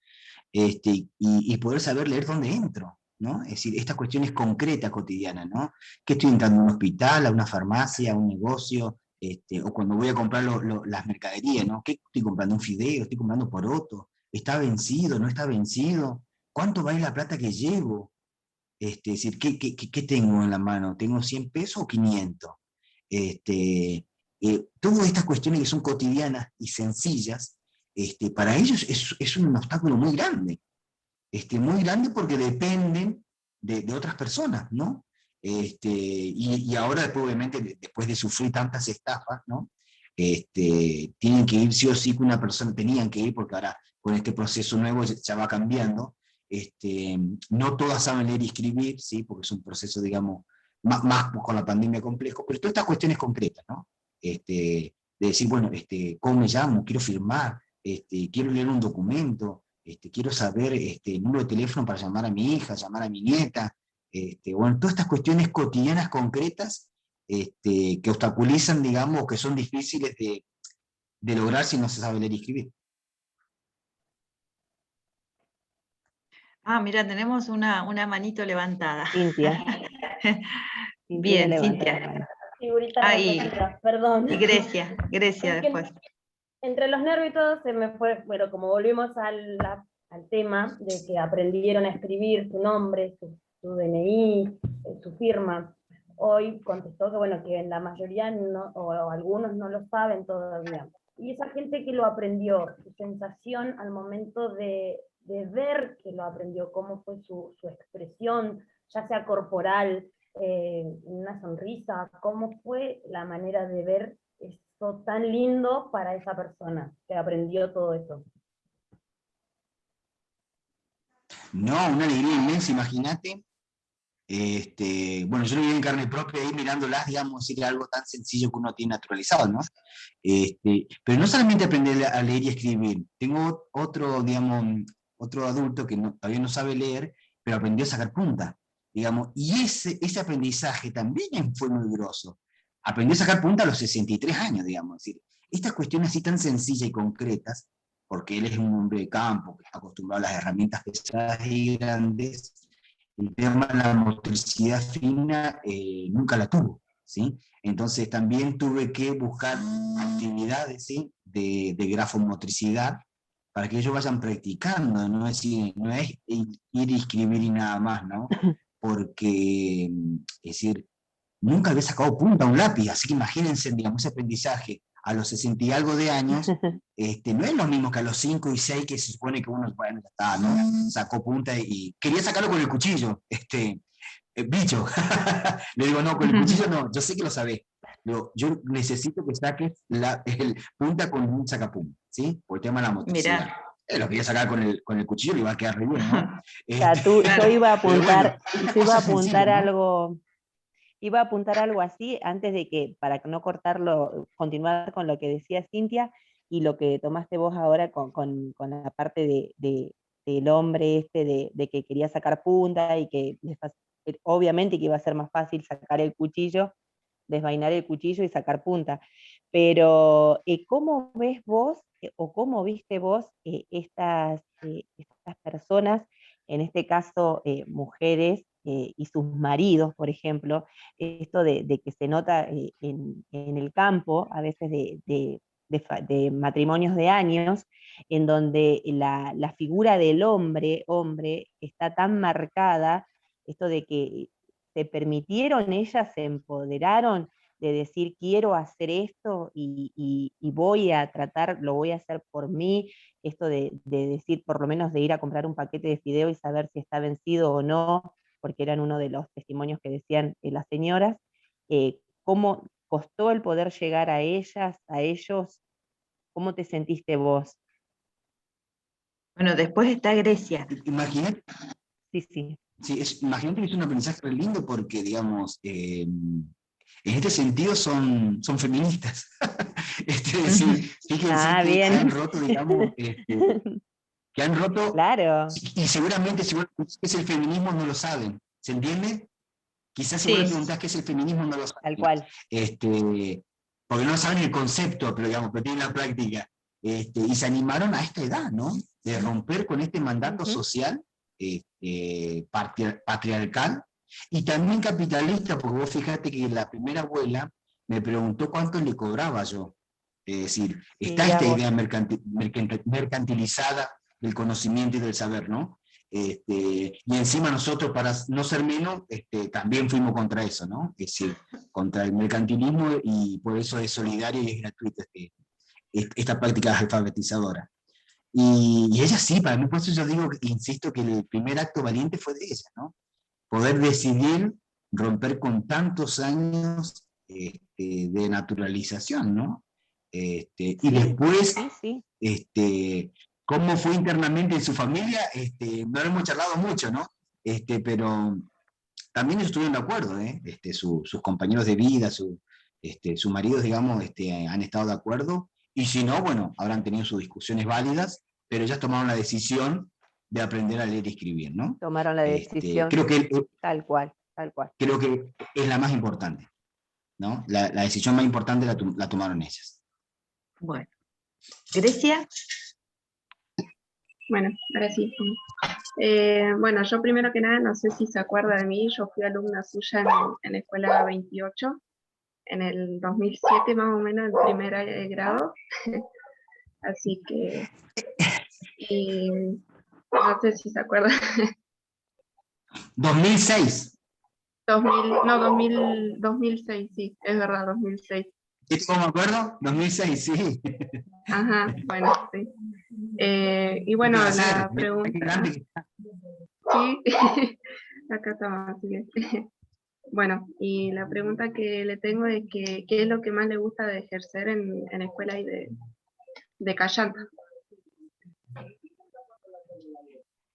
y poder saber leer dónde entro, ¿no? Es decir, esta cuestión es concreta, cotidiana, ¿no? ¿Qué estoy entrando a un hospital, a una farmacia, a un negocio? O cuando voy a comprar las mercaderías, ¿no? ¿Qué estoy comprando? ¿Un fideo? ¿Estoy comprando poroto? ¿Está vencido? ¿No está vencido? ¿Cuánto vale la plata que llevo? Es decir, ¿qué tengo en la mano? ¿Tengo 100 pesos o 500? Todas estas cuestiones que son cotidianas y sencillas, para ellos es un obstáculo muy grande. Muy grande porque dependen de otras personas, ¿no? Y ahora, después, obviamente, después de sufrir tantas estafas, ¿no? Tienen que ir sí o sí con una persona, tenían que ir, porque ahora con este proceso nuevo ya va cambiando. No todas saben leer y escribir, ¿sí? Porque es un proceso, digamos, más con la pandemia complejo, pero todas estas cuestiones concretas, ¿no? De decir, bueno, ¿cómo me llamo? Quiero firmar, quiero leer un documento, quiero saber el número de teléfono para llamar a mi hija, llamar a mi nieta, bueno, todas estas cuestiones cotidianas concretas que obstaculizan, digamos, que son difíciles de lograr si no se sabe leer y escribir. Mira, tenemos una manito levantada. Cintia. Bien, Cintia. Ahí, perdón. Y Grecia después. Entre los nervios y todo se me fue, bueno, como volvimos al tema de que aprendieron a escribir su nombre, su DNI, su firma. Hoy contestó que bueno, que en la mayoría no, o algunos no lo saben todavía. Y esa gente que lo aprendió, su sensación al momento de ver que lo aprendió, cómo fue su expresión, ya sea corporal, una sonrisa, cómo fue la manera de ver gesto tan lindo para esa persona que aprendió todo eso. No, una alegría inmensa, imagínate. Bueno, yo lo vi en carne propia ahí mirándolas, digamos, era algo tan sencillo que uno tiene naturalizado, ¿no? Pero no solamente aprender a leer y escribir. Tengo otro, digamos, otro adulto que todavía no sabe leer, pero aprendió a sacar punta, digamos, y ese aprendizaje también fue muy grosso. Aprendió a sacar punta a los 63 años, digamos. Es decir, estas cuestiones así tan sencillas y concretas, porque él es un hombre de campo, que está acostumbrado a las herramientas pesadas y grandes, el tema de la motricidad fina nunca la tuvo, ¿sí? Entonces también tuve que buscar actividades, ¿sí? de grafomotricidad para que ellos vayan practicando, no es ir y escribir y nada más, ¿no? Porque, es decir, nunca había sacado punta a un lápiz, así que imagínense, digamos, ese aprendizaje a los 60 y algo de años, no es lo mismo que a los 5 y 6 que se supone que uno, bueno, ya está, ¿no? Sacó punta y quería sacarlo con el cuchillo, bicho. Le digo, no, con el cuchillo no, yo sé que lo sabés. Yo necesito que saques el punta con un sacapunta, ¿sí? Por el tema de la motricidad. Lo quería sacar con el cuchillo, le iba a quedar re bien, ¿no? Yo iba a apuntar, ¿no? algo. Iba a apuntar algo así antes de que, para no cortarlo, continuar con lo que decía Cintia y lo que tomaste vos ahora con la parte del hombre de que quería sacar punta y que obviamente que iba a ser más fácil sacar el cuchillo, desvainar el cuchillo y sacar punta. Pero ¿cómo ves vos o cómo viste vos estas personas, en este caso mujeres, y sus maridos, por ejemplo, esto de que se nota en el campo, a veces de matrimonios de años, en donde la figura del hombre está tan marcada, esto de que se permitieron, ellas se empoderaron de decir quiero hacer esto y voy a tratar, lo voy a hacer por mí, esto de decir por lo menos de ir a comprar un paquete de fideo y saber si está vencido o no, porque eran uno de los testimonios que decían las señoras, cómo costó el poder llegar a ellas, a ellos, ¿cómo te sentiste vos? Bueno, después está Grecia. Imagínate. Sí. Sí, imagínate que es un aprendizaje re lindo porque, digamos, en este sentido son feministas. Es decir, fíjense que han roto, digamos, que han roto, claro. Y seguramente si vos preguntás qué es el feminismo no lo saben, ¿se entiende? Quizás si vos le preguntás qué es el feminismo no lo saben. Tal cual. Porque no saben el concepto, pero digamos, pero tienen la práctica. Y se animaron a esta edad, ¿no? De romper con este mandato social, patriarcal, y también capitalista, porque vos fíjate que la primera abuela me preguntó cuánto le cobraba yo. Es decir, está esta idea mercantilizada del conocimiento y del saber, ¿no? Y encima nosotros, para no ser menos, también fuimos contra eso, ¿no? Es decir, contra el mercantilismo, y por eso es solidario y es gratuita esta práctica alfabetizadora. Y ella sí, para mí, por eso yo digo, insisto, que el primer acto valiente fue de ella, ¿no? Poder decidir romper con tantos años de naturalización, ¿no? Y después, cómo fue internamente en su familia, no lo hemos charlado mucho, ¿no? Pero también ellos estuvieron de acuerdo, sus compañeros de vida, sus maridos, digamos, han estado de acuerdo, y si no, bueno, habrán tenido sus discusiones válidas, pero ellas tomaron la decisión de aprender a leer y escribir, ¿no? Tomaron la decisión, creo que, tal cual. Creo que es la más importante, ¿no? La decisión más importante la tomaron ellas. Bueno. ¿Grecia? Bueno, ahora sí. Bueno, yo primero que nada, no sé si se acuerda de mí, yo fui alumna suya en la escuela 28, en el 2007 más o menos, en primer grado. Así que, y no sé si se acuerda. 2006. 2006, sí, es verdad, 2006. ¿Cómo me acuerdo? 2006, sí. Ajá, bueno, sí. Y bueno, la pregunta... Sí, acá estamos, así que... Bueno, y la pregunta que le tengo es que, ¿qué es lo que más le gusta de ejercer en escuela y de Callanta?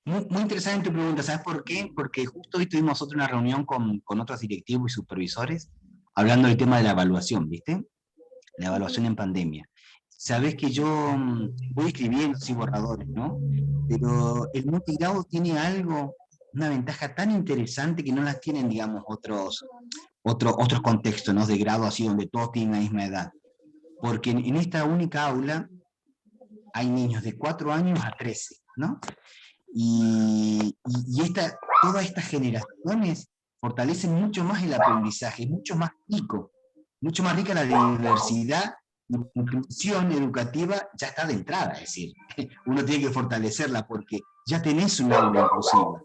Muy interesante tu pregunta, ¿sabes por qué? Porque justo hoy tuvimos una reunión con otros directivos y supervisores hablando del tema de la evaluación, ¿viste? La evaluación en pandemia. Sabes que yo voy escribiendo así borradores, ¿no? Pero el multigrado tiene algo, una ventaja tan interesante que no las tienen, digamos, otros contextos, ¿no? De grado así donde todos tienen la misma edad. Porque en esta única aula hay niños de 4 años a 13, ¿no? Y todas estas generaciones fortalecen mucho más el aprendizaje, mucho más rica la diversidad, y la inclusión educativa ya está de entrada, es decir, uno tiene que fortalecerla porque ya tenés un aula inclusiva,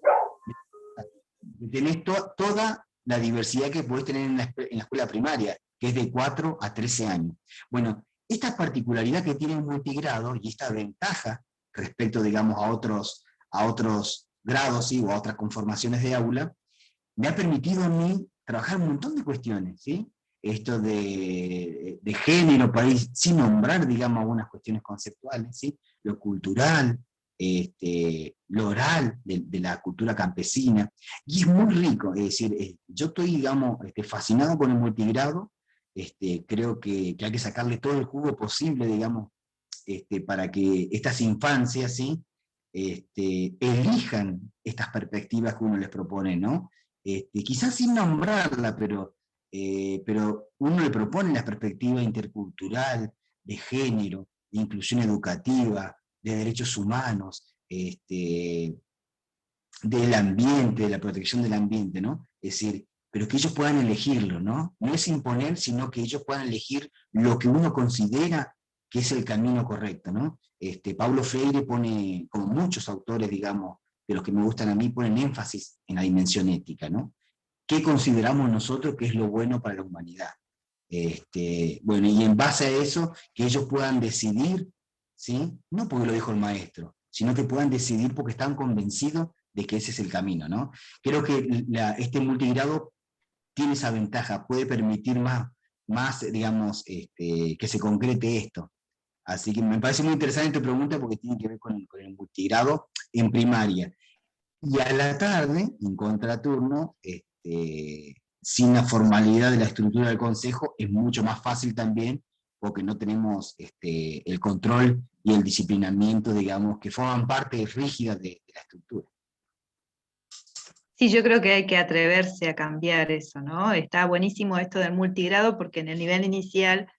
tenés toda la diversidad que podés tener en la escuela primaria, que es de 4 a 13 años. Bueno, esta particularidad que tiene un multigrado y esta ventaja respecto, digamos, a otros grados, ¿sí? O a otras conformaciones de aula, me ha permitido a mí trabajar un montón de cuestiones, ¿sí? Esto de género, para ir sin nombrar, digamos, algunas cuestiones conceptuales, ¿sí? Lo cultural, lo oral de la cultura campesina, y es muy rico, es decir, yo estoy, digamos, fascinado con el multigrado, creo que hay que sacarle todo el jugo posible, digamos, para que estas infancias, ¿sí? Elijan estas perspectivas que uno les propone, ¿no? Quizás sin nombrarla, pero uno le propone la perspectiva intercultural, de género, de inclusión educativa, de derechos humanos, del ambiente, de la protección del ambiente, ¿no? Es decir, pero que ellos puedan elegirlo, ¿no? No es imponer, sino que ellos puedan elegir lo que uno considera que es el camino correcto, ¿no? Paulo Freire pone, como muchos autores, digamos, de los que me gustan a mí, ponen énfasis en la dimensión ética, ¿no? ¿Qué consideramos nosotros que es lo bueno para la humanidad? Bueno, y en base a eso, que ellos puedan decidir, ¿sí? No porque lo dijo el maestro, sino que puedan decidir porque están convencidos de que ese es el camino, ¿no? Creo que este multigrado tiene esa ventaja, puede permitir más digamos, que se concrete esto. Así que me parece muy interesante tu pregunta porque tiene que ver con el multigrado en primaria. Y a la tarde, en contraturno, sin la formalidad de la estructura del consejo, es mucho más fácil también, porque no tenemos el control y el disciplinamiento, digamos, que forman parte rígida de la estructura. Sí, yo creo que hay que atreverse a cambiar eso, ¿no? Está buenísimo esto del multigrado porque en el nivel inicial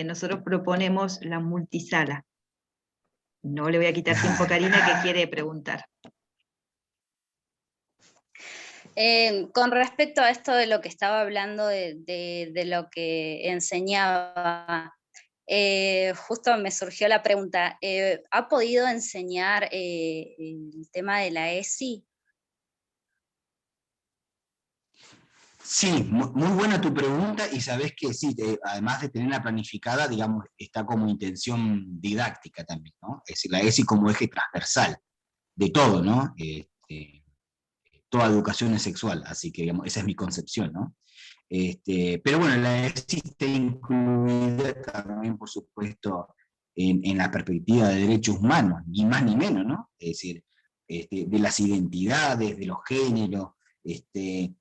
nosotros proponemos la multisala. No le voy a quitar tiempo a Karina que quiere preguntar. Con respecto a esto de lo que estaba hablando, de lo que enseñaba, justo me surgió la pregunta, ¿ha podido enseñar el tema de la ESI? Sí, muy buena tu pregunta, y sabés que sí, además de tenerla planificada, digamos, está como intención didáctica también, ¿no? Es decir, la ESI como eje transversal de todo, ¿no? Toda educación es sexual, así que, digamos, esa es mi concepción, ¿no? Pero bueno, la ESI está incluida también, por supuesto, en la perspectiva de derechos humanos, ni más ni menos, ¿no? Es decir, de las identidades, de los géneros,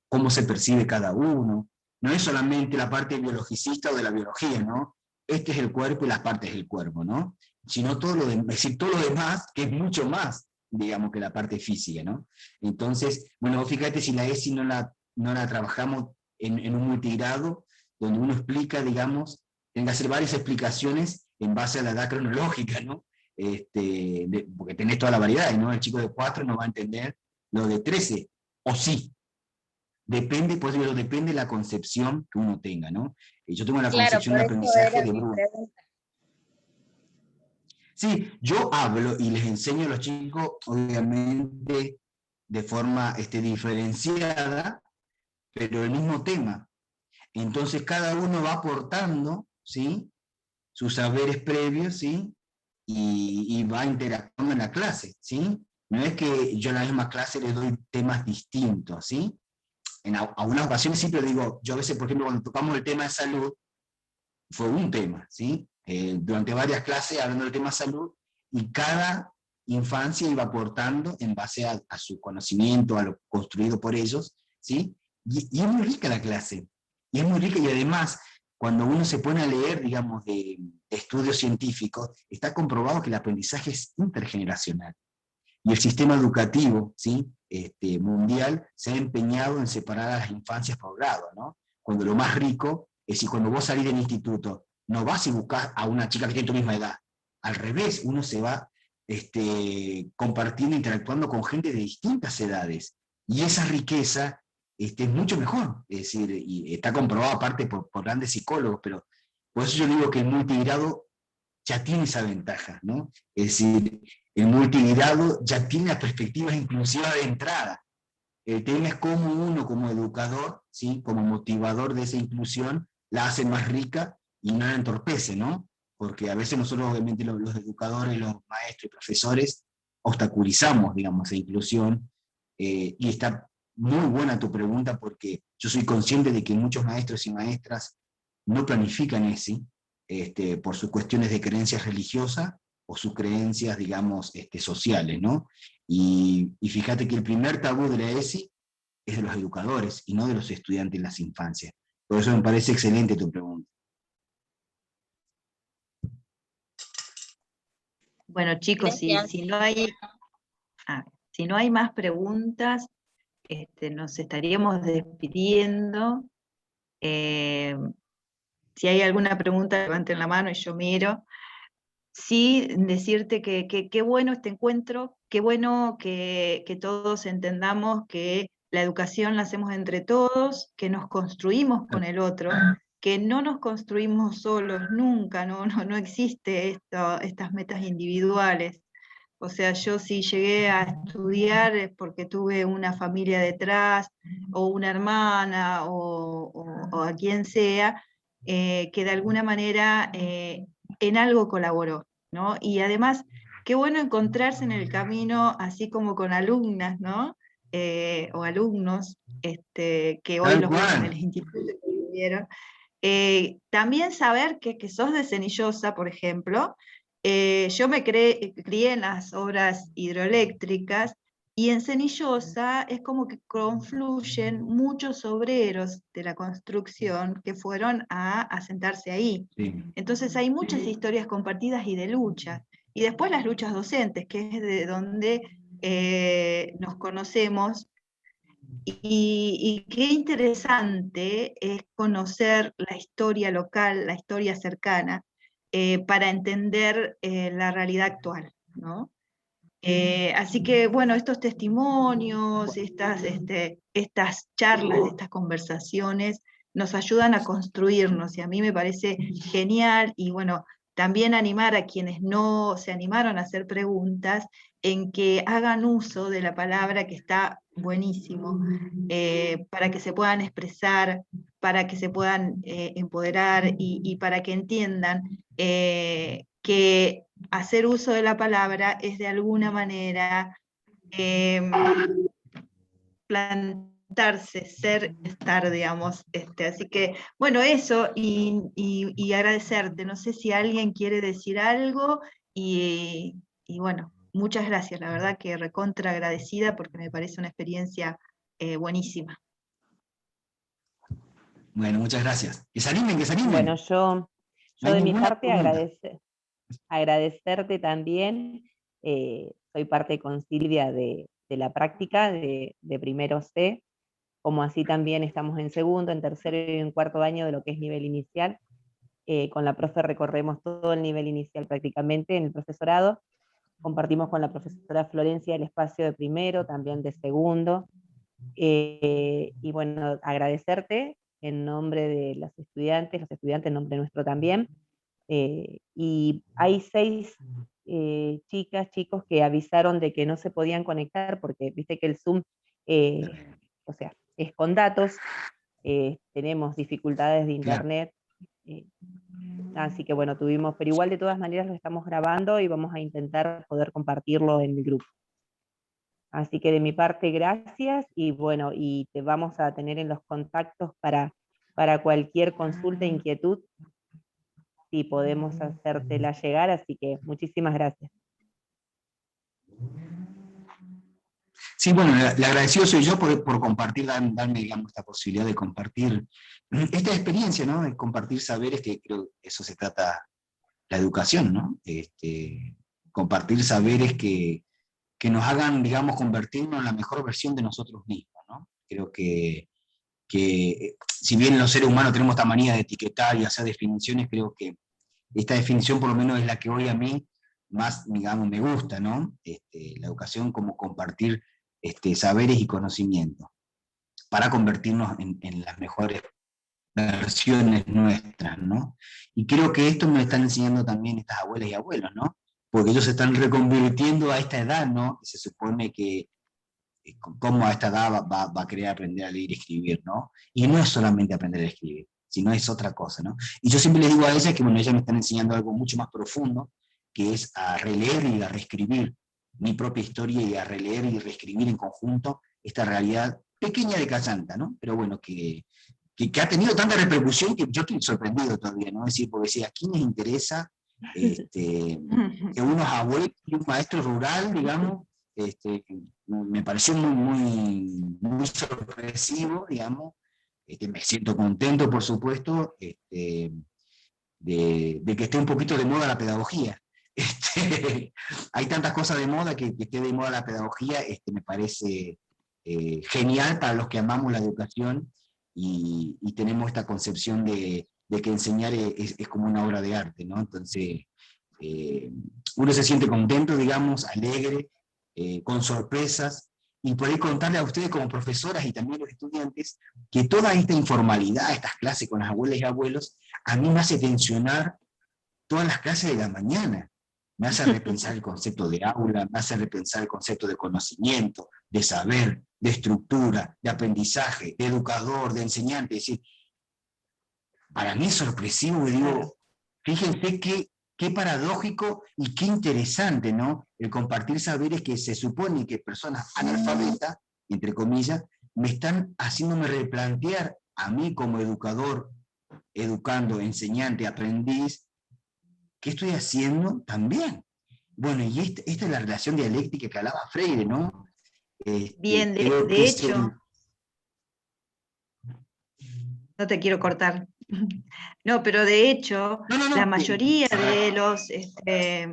cómo se percibe cada uno. No es solamente la parte biologicista o de la biología, ¿no? Este es el cuerpo y las partes del cuerpo, ¿no? Sino todo lo demás, es decir, todo lo demás, que es mucho más, digamos, que la parte física, ¿no? Entonces, bueno, fíjate si la ESI no la trabajamos en un multigrado, donde uno explica, digamos, tiene que hacer varias explicaciones en base a la edad cronológica, ¿no? Porque tenés toda la variedad, ¿no? El chico de 4 no va a entender lo de 13, o sí. Depende, pues digo, depende de la concepción que uno tenga, ¿no? Yo tengo la concepción de aprendizaje de Bruno. Sí, yo hablo y les enseño a los chicos, obviamente, de forma diferenciada, pero el mismo tema. Entonces cada uno va aportando, ¿sí? Sus saberes previos, ¿sí? Y va interactuando en la clase, ¿sí? No es que yo en la misma clase les doy temas distintos, ¿sí? en algunas ocasiones siempre digo, yo a veces, por ejemplo, cuando tocamos el tema de salud, fue un tema, ¿sí? Durante varias clases hablando del tema de salud, y cada infancia iba aportando en base a su conocimiento, a lo construido por ellos, ¿sí? Y es muy rica la clase, y es muy rica, y además, cuando uno se pone a leer, digamos, de estudios científicos, está comprobado que el aprendizaje es intergeneracional. Y el sistema educativo, ¿sí? Mundial se ha empeñado en separar a las infancias por grado, ¿no? Cuando lo más rico es decir, cuando vos salís del instituto, no vas y buscas a una chica que tiene tu misma edad. Al revés, uno se va compartiendo, interactuando con gente de distintas edades. Y esa riqueza es mucho mejor. Es decir, y está comprobado aparte por grandes psicólogos, pero por eso yo digo que el multigrado ya tiene esa ventaja, ¿no? Es decir, el multigrado ya tiene las perspectivas inclusivas de entrada. El tema es cómo uno como educador, ¿sí? Como motivador de esa inclusión, la hace más rica y no la entorpece, ¿no? Porque a veces nosotros, obviamente, los educadores, los maestros y profesores, obstaculizamos, digamos, esa inclusión, y está muy buena tu pregunta porque yo soy consciente de que muchos maestros y maestras no planifican ESI, por sus cuestiones de creencias religiosas o sus creencias, digamos, sociales, ¿no? Y fíjate que el primer tabú de la ESI es de los educadores y no de los estudiantes en las infancias. Por eso me parece excelente tu pregunta. Bueno, chicos, si no hay más preguntas, nos estaríamos despidiendo. Si hay alguna pregunta, levanten la mano y yo miro. Sí, decirte que qué bueno este encuentro, qué bueno que todos entendamos que la educación la hacemos entre todos, que nos construimos con el otro, que no nos construimos solos nunca, no existe estas metas individuales. O sea, yo si llegué a estudiar es porque tuve una familia detrás, o una hermana, o a quien sea, que de alguna manera en algo colaboró, ¿no? Y además, qué bueno encontrarse en el camino, así como con alumnas, ¿no? O alumnos, que hoy los veo en el instituto que vivieron. También saber que sos de Cenillosa, por ejemplo. Yo me crié en las obras hidroeléctricas, y en Cenillosa es como que confluyen muchos obreros de la construcción que fueron a asentarse ahí. Sí. Entonces hay muchas historias compartidas y de luchas. Y después las luchas docentes, que es de donde nos conocemos. Y qué interesante es conocer la historia local, la historia cercana, para entender la realidad actual, ¿no? Así que, bueno, estos testimonios, estas charlas, estas conversaciones, nos ayudan a construirnos, y a mí me parece genial, y bueno, también animar a quienes no se animaron a hacer preguntas, en que hagan uso de la palabra, que está buenísimo, para que se puedan expresar, para que se puedan empoderar, y para que entiendan que hacer uso de la palabra es de alguna manera plantarse, ser, estar, digamos. Así que, bueno, eso, y agradecerte. No sé si alguien quiere decir algo, y bueno, muchas gracias, la verdad que recontra agradecida, porque me parece una experiencia buenísima. Bueno, muchas gracias. Que se animen, que se animen. Bueno, yo No hay de mi ninguna parte pregunta. agradecerte también. Soy parte con Silvia de la práctica de primero C, como así también estamos en segundo, en tercero y en cuarto año de lo que es nivel inicial. Con la profe recorremos todo el nivel inicial prácticamente en el profesorado. Compartimos con la profesora Florencia el espacio de primero, también de segundo. Y bueno, agradecerte en nombre de los estudiantes en nombre nuestro también. Y hay 6 chicas, chicos que avisaron de que no se podían conectar, porque viste que el Zoom, o sea, es con datos, tenemos dificultades de internet, así que bueno, tuvimos, pero igual de todas maneras lo estamos grabando y vamos a intentar poder compartirlo en el grupo. Así que de mi parte, gracias, y bueno, y te vamos a tener en los contactos para cualquier consulta, inquietud, si podemos hacértela llegar, así que muchísimas gracias. Sí, bueno, le agradecido soy yo por compartir, darme, digamos, esta posibilidad de compartir esta experiencia, ¿no? De compartir saberes, que creo que eso se trata la educación, ¿no? Compartir saberes que nos hagan, digamos, convertirnos en la mejor versión de nosotros mismos, ¿no? Creo que si bien los seres humanos tenemos esta manía de etiquetar y hacer definiciones, creo que esta definición por lo menos es la que hoy a mí más, digamos, me gusta, ¿no? La educación como compartir saberes y conocimientos para convertirnos en las mejores versiones nuestras, ¿no? Y creo que esto me están enseñando también estas abuelas y abuelos, ¿no? Porque ellos se están reconvirtiendo a esta edad, ¿no? Se supone que cómo a esta edad va a querer aprender a leer y escribir, ¿no? Y no es solamente aprender a escribir, sino es otra cosa, ¿no? Y yo siempre les digo a ellas que, bueno, ellas me están enseñando algo mucho más profundo, que es a releer y a reescribir mi propia historia y a releer y reescribir en conjunto esta realidad pequeña de Casanta, ¿no? Pero bueno, que ha tenido tanta repercusión que yo estoy sorprendido todavía, ¿no? Es decir, porque si a quién les interesa que unos abuelos y un maestro rural, digamos, me pareció muy sorpresivo, digamos. Me siento contento, por supuesto, de que esté un poquito de moda la pedagogía. Hay tantas cosas de moda, que esté de moda la pedagogía, me parece genial para los que amamos la educación y tenemos esta concepción de que enseñar es como una obra de arte, ¿no? Entonces, uno se siente contento, digamos, alegre, con sorpresas, y poder contarle a ustedes como profesoras y también a los estudiantes que toda esta informalidad, estas clases con las abuelas y abuelos, a mí me hace tensionar todas las clases de la mañana. Me hace repensar el concepto de aula, me hace repensar el concepto de conocimiento, de saber, de estructura, de aprendizaje, de educador, de enseñante. Es decir, para mí es sorpresivo, y digo, fíjense qué paradójico y qué interesante, ¿no? El compartir saberes que se supone que personas analfabetas, entre comillas, me están haciéndome replantear a mí como educador, educando, enseñante, aprendiz, ¿qué estoy haciendo también? Bueno, y esta es la relación dialéctica que hablaba Freire, ¿no? Bien, de hecho, no te quiero cortar. No, pero de hecho, la mayoría de los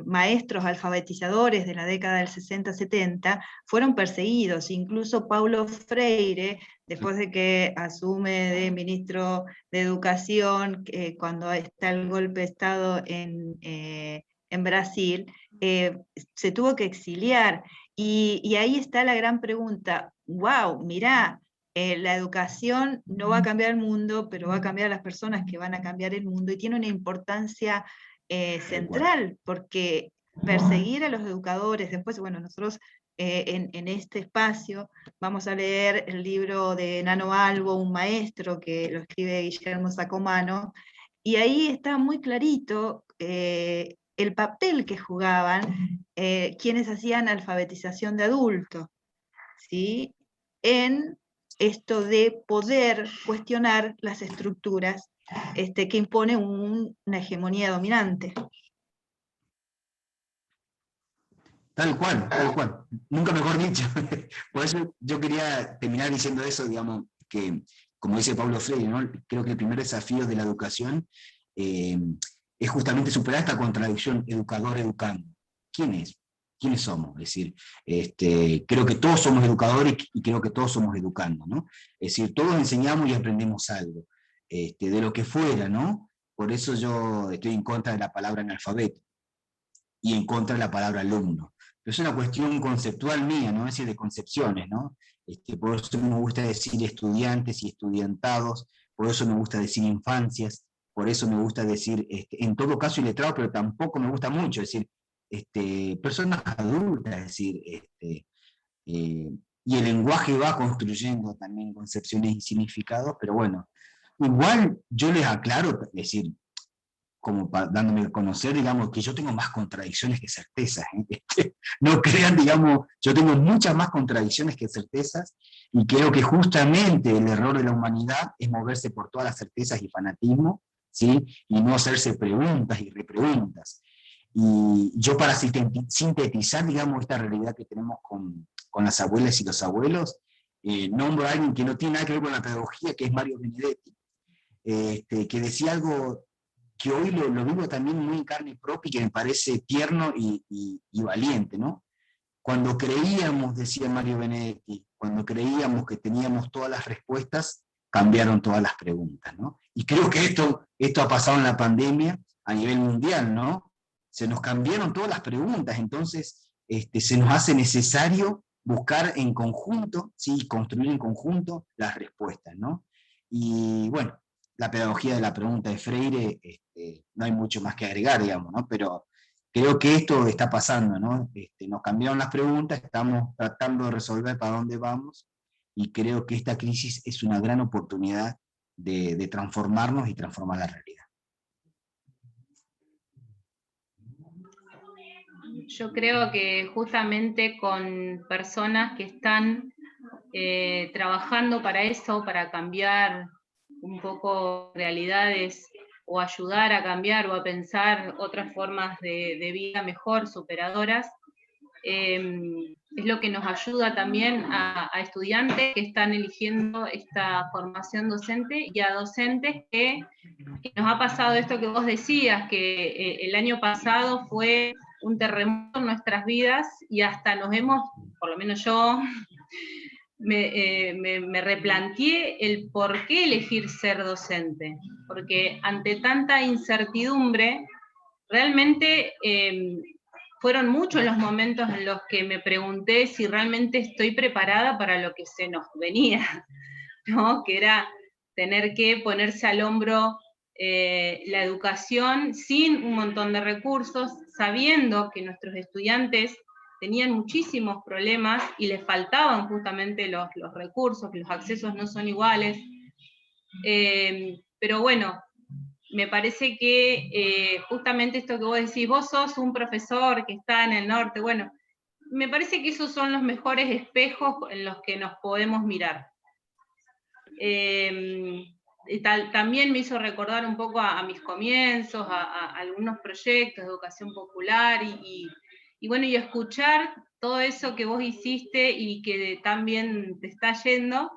maestros alfabetizadores de la década del 60-70 fueron perseguidos. Incluso Paulo Freire, después de que asume de ministro de Educación, cuando está el golpe de Estado en Brasil, se tuvo que exiliar. Y ahí está la gran pregunta. ¡Wow! Mirá, la educación no va a cambiar el mundo, pero va a cambiar a las personas que van a cambiar el mundo, y tiene una importancia central, porque perseguir a los educadores, después, bueno, nosotros en este espacio vamos a leer el libro de Nano Albo, Un maestro, que lo escribe Guillermo Sacomano, y ahí está muy clarito el papel que jugaban quienes hacían alfabetización de adultos, ¿sí? En esto de poder cuestionar las estructuras que impone una hegemonía dominante. Tal cual. Nunca mejor dicho. Por eso yo quería terminar diciendo eso, digamos, que, como dice Paulo Freire, ¿no? Creo que el primer desafío de la educación es justamente superar esta contradicción educador-educando. ¿Quiénes somos? Es decir, creo que todos somos educadores y creo que todos somos educando, ¿no? Es decir, todos enseñamos y aprendemos algo, de lo que fuera, ¿no? Por eso yo estoy en contra de la palabra analfabeto y en contra de la palabra alumno. Pero es una cuestión conceptual mía, ¿no? Es decir, de concepciones, ¿no? Por eso me gusta decir estudiantes y estudiantados, por eso me gusta decir infancias, por eso me gusta decir, en todo caso iletrado, pero tampoco me gusta mucho, es decir, personas adultas, es decir, y el lenguaje va construyendo también concepciones y significados, pero bueno, igual yo les aclaro, es decir, como dándome a conocer, digamos, que yo tengo más contradicciones que certezas. No crean, digamos, yo tengo muchas más contradicciones que certezas, y creo que justamente el error de la humanidad es moverse por todas las certezas y fanatismo, ¿sí? Y no hacerse preguntas y repreguntas. Y yo, para sintetizar, digamos, esta realidad que tenemos con las abuelas y los abuelos, nombro a alguien que no tiene nada que ver con la pedagogía, que es Mario Benedetti, que decía algo que hoy lo vivo también muy en carne propia y que me parece tierno y valiente, ¿no? Cuando creíamos, decía Mario Benedetti, cuando creíamos que teníamos todas las respuestas, cambiaron todas las preguntas, ¿no? Y creo que esto ha pasado en la pandemia a nivel mundial, ¿no? Se nos cambiaron todas las preguntas, entonces se nos hace necesario buscar en conjunto, ¿sí? Construir en conjunto las respuestas, ¿no? Y bueno, la pedagogía de la pregunta de Freire, no hay mucho más que agregar, digamos, ¿no? Pero creo que esto está pasando, ¿no? Nos cambiaron las preguntas, estamos tratando de resolver para dónde vamos, y creo que esta crisis es una gran oportunidad de transformarnos y transformar la realidad. Yo creo que justamente con personas que están trabajando para eso, para cambiar un poco realidades, o ayudar a cambiar o a pensar otras formas de vida mejor, superadoras, es lo que nos ayuda también a estudiantes que están eligiendo esta formación docente, y a docentes que nos ha pasado esto que vos decías, que el año pasado fue un terremoto en nuestras vidas, y hasta nos hemos, por lo menos yo, me replanteé el por qué elegir ser docente, porque ante tanta incertidumbre, realmente fueron muchos los momentos en los que me pregunté si realmente estoy preparada para lo que se nos venía, ¿no? Que era tener que ponerse al hombro la educación sin un montón de recursos, sabiendo que nuestros estudiantes tenían muchísimos problemas y les faltaban justamente los recursos, que los accesos no son iguales. Pero bueno, me parece que justamente esto que vos decís, vos sos un profesor que está en el norte, bueno, me parece que esos son los mejores espejos en los que nos podemos mirar. También me hizo recordar un poco a mis comienzos, a algunos proyectos de educación popular, y bueno, y escuchar todo eso que vos hiciste y que tan bien te está yendo,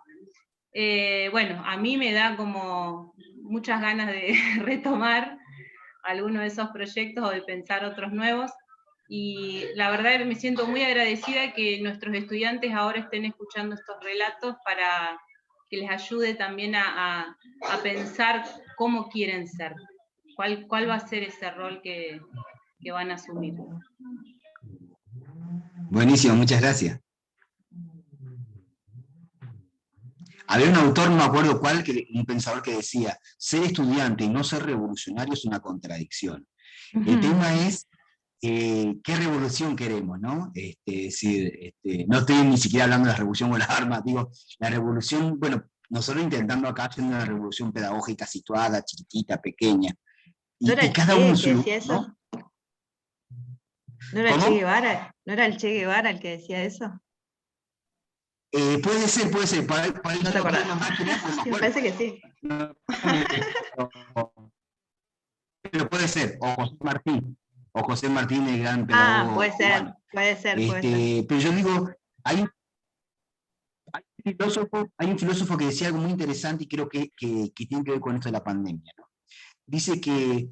bueno, a mí me da como muchas ganas de retomar algunos de esos proyectos o de pensar otros nuevos, y la verdad me siento muy agradecida que nuestros estudiantes ahora estén escuchando estos relatos para que les ayude también a pensar cómo quieren ser, cuál va a ser ese rol que van a asumir. Buenísimo, muchas gracias. Había un autor, no me acuerdo cuál, un pensador que decía, ser estudiante y no ser revolucionario es una contradicción. El tema es, ¿qué revolución queremos, no? Es decir, no estoy ni siquiera hablando de la revolución con las armas, digo, la revolución, bueno, nosotros intentando acá hacer una revolución pedagógica situada, chiquitita, pequeña. ¿No era el cada Che uno que decía eso? ¿no? ¿No era el ¿Cómo? Che Guevara? ¿No era el Che Guevara el que decía eso? Puede ser. ¿No te acordás? Sí, me parece que sí. Pero puede ser, o José Martín, el gran pedagogo. Ah, puede ser, cubano. puede ser. Pero yo digo, hay un filósofo que decía algo muy interesante, y creo que tiene que ver con esto de la pandemia, ¿no? Dice que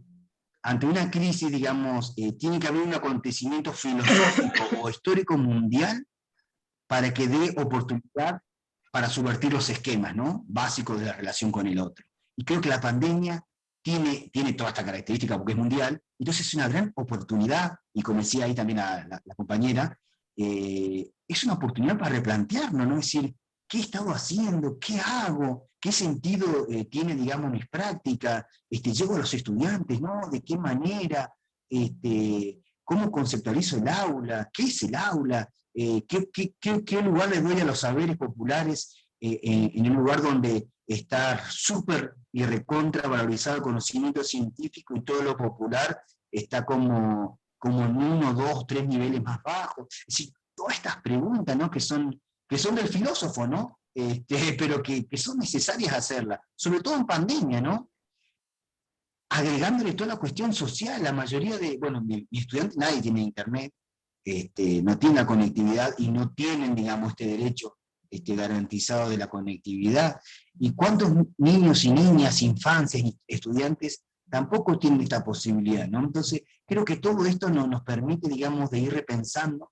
ante una crisis, digamos, tiene que haber un acontecimiento filosófico o histórico mundial para que dé oportunidad para subvertir los esquemas, ¿no?, básicos de la relación con el otro. Y creo que la pandemia tiene toda esta característica porque es mundial, entonces es una gran oportunidad, y como decía ahí también la compañera, es una oportunidad para replantearnos, ¿no? Es decir, ¿qué he estado haciendo? ¿Qué hago? ¿Qué sentido tiene, digamos, mis prácticas? ¿Llego a los estudiantes, no? ¿De qué manera? ¿Cómo conceptualizo el aula? ¿Qué es el aula? ¿Qué lugar le doy a los saberes populares en un lugar donde está súper y recontra valorizado el conocimiento científico y todo lo popular está como en 1, 2, 3 niveles más bajos. Es decir, todas estas preguntas, ¿no? que son del filósofo, ¿no? Pero que son necesarias hacerlas, sobre todo en pandemia, ¿no? Agregándole toda la cuestión social, la mayoría de, bueno, mi estudiante, nadie tiene internet, no tiene la conectividad y no tienen, digamos, este derecho garantizado de la conectividad. ¿Y cuántos niños y niñas, infancias y estudiantes tampoco tienen esta posibilidad, ¿no? Entonces, creo que todo esto nos permite, digamos, de ir repensando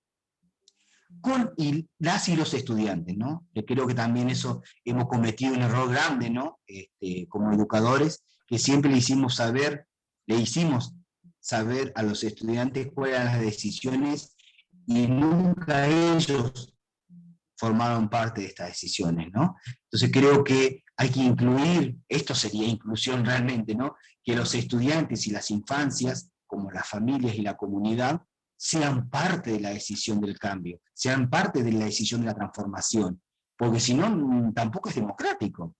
con las y los estudiantes, ¿no? Yo creo que también eso hemos cometido un error grande, ¿no? Como educadores, que siempre le hicimos saber a los estudiantes cuáles eran las decisiones y nunca ellos formaron parte de estas decisiones, ¿no? Entonces creo que hay que incluir, esto sería inclusión realmente, ¿no? Que los estudiantes y las infancias, como las familias y la comunidad, sean parte de la decisión del cambio, sean parte de la decisión de la transformación, porque si no, tampoco es democrático.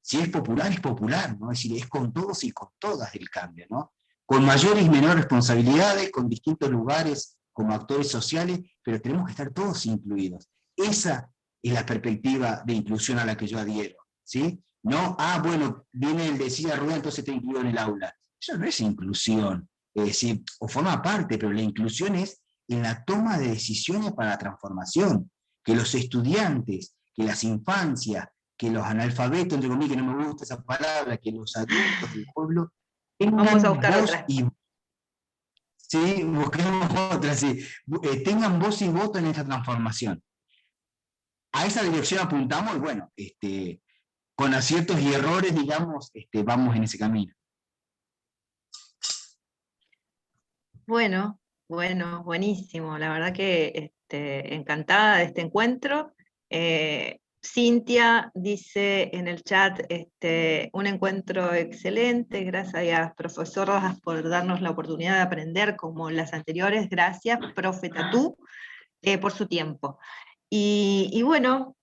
Si es popular, ¿no? Es decir, es con todos y con todas el cambio, ¿no? Con mayores y menores responsabilidades, con distintos lugares como actores sociales, pero tenemos que estar todos incluidos. Esa es la perspectiva de inclusión a la que yo adhiero, ¿sí? No, bueno, viene el de silla de ruedas, entonces está incluido en el aula. Eso no es inclusión, es decir, o forma parte, pero la inclusión es en la toma de decisiones para la transformación, que los estudiantes, que las infancias, que los analfabetos, entre comillas, que no me gusta esa palabra, que los adultos del pueblo tengan voz y... Sí, busquemos otra, sí. Tengan voz y voto en esta transformación. A esa dirección apuntamos y bueno, con aciertos y errores, digamos, vamos en ese camino. Bueno, buenísimo. La verdad que encantada de este encuentro. Cintia dice en el chat, un encuentro excelente, gracias profesoras por darnos la oportunidad de aprender como las anteriores, gracias, profe Tatú, por su tiempo. Y bueno,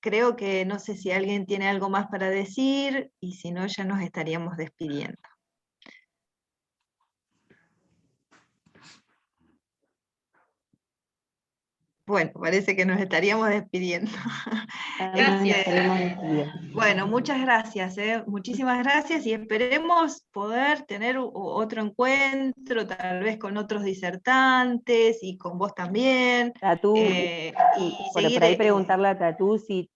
creo que no sé si alguien tiene algo más para decir, y si no ya nos estaríamos despidiendo. Bueno, parece que nos estaríamos despidiendo. Bueno, muchas gracias, muchísimas gracias, y esperemos poder tener otro encuentro, tal vez con otros disertantes, y con vos también. Tatú, por ahí preguntarle a Tatú si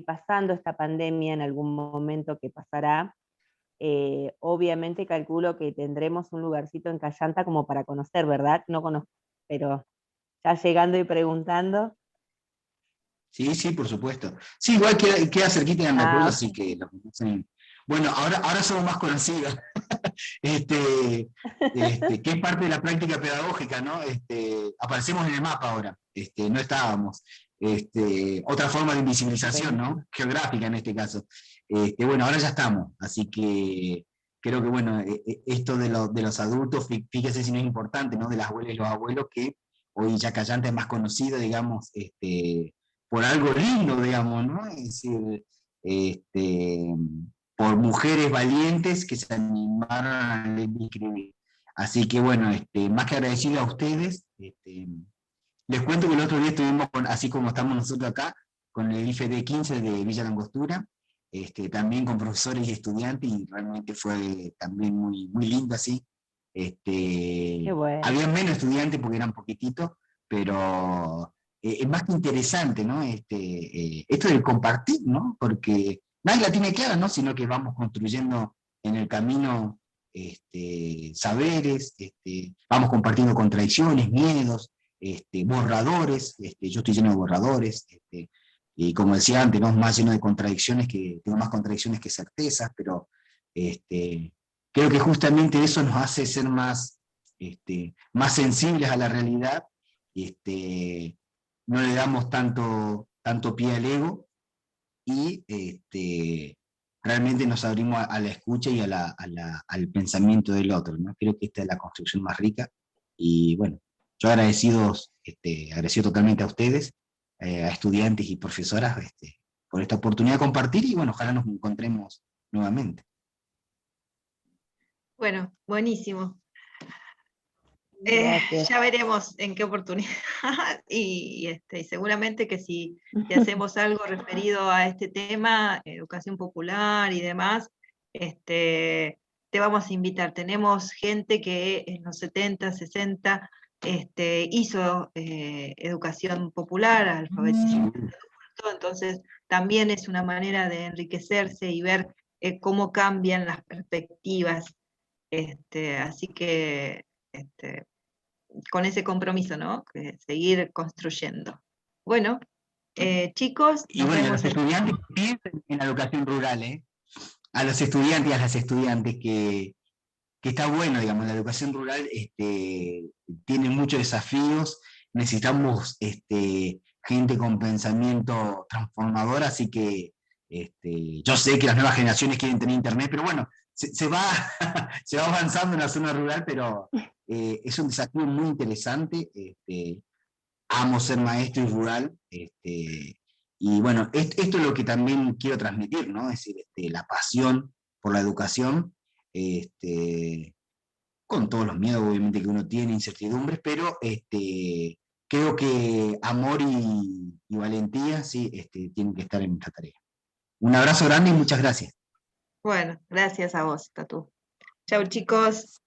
pasando esta pandemia en algún momento que pasará, obviamente calculo que tendremos un lugarcito en Cayanta como para conocer, ¿verdad? No conozco, pero... ya llegando y preguntando. Sí, por supuesto. Sí, igual queda cerquita en Andacollo, así que lo conocen. Bueno, ahora somos más conocidos. Que es parte de la práctica pedagógica, ¿no? Aparecemos en el mapa ahora, no estábamos. Otra forma de invisibilización, ¿no? Geográfica en este caso. Bueno, ahora ya estamos, así que creo que, bueno, esto de los adultos, fíjese si no es importante, ¿no? De las abuelas y los abuelos, que hoy ya Cayanta es más conocido, digamos, por algo lindo, digamos, ¿no? Es decir, por mujeres valientes que se animaron a leer y escribir. Así que bueno, más que agradecido a ustedes, les cuento que el otro día estuvimos, así como estamos nosotros acá, con el IFD 15 de Villa Langostura, también con profesores y estudiantes, y realmente fue también muy, muy lindo así. Bueno. Había menos estudiantes porque eran poquititos, pero es más que interesante, ¿no? Esto del compartir, ¿no? Porque nadie la tiene clara, ¿no? Sino que vamos construyendo en el camino saberes, vamos compartiendo contradicciones, miedos, borradores, yo estoy lleno de borradores, y como decía antes, ¿no? Más lleno de contradicciones, tengo más contradicciones que certezas, pero creo que justamente eso nos hace ser más sensibles a la realidad, no le damos tanto pie al ego, y realmente nos abrimos a la escucha y al pensamiento del otro, ¿no? Creo que esta es la construcción más rica, y bueno, yo agradecido totalmente a ustedes, a estudiantes y profesoras por esta oportunidad de compartir, y bueno, ojalá nos encontremos nuevamente. Bueno, buenísimo. Gracias. Ya veremos en qué oportunidad, y seguramente que si hacemos algo referido a este tema, educación popular y demás, te vamos a invitar. Tenemos gente que en los 70, 60 hizo educación popular, alfabetización de adulto, entonces también es una manera de enriquecerse y ver cómo cambian las perspectivas. Así que con ese compromiso, ¿no? Que seguir construyendo. Bueno, chicos, Y nos bueno, y a vemos los estudiantes que piensen en la educación rural, a los estudiantes y a las estudiantes que está bueno, digamos, la educación rural tiene muchos desafíos, necesitamos gente con pensamiento transformador, así que yo sé que las nuevas generaciones quieren tener internet, pero bueno, se va, se va avanzando en la zona rural, pero es un desafío muy interesante. Amo ser maestro y rural, y bueno, esto es lo que también quiero transmitir, ¿no? Es decir, la pasión por la educación, con todos los miedos obviamente que uno tiene, incertidumbres, pero creo que amor y valentía sí tienen que estar en nuestra tarea. Un abrazo grande y muchas gracias. Bueno, gracias a vos, Tatu. Chau, chicos.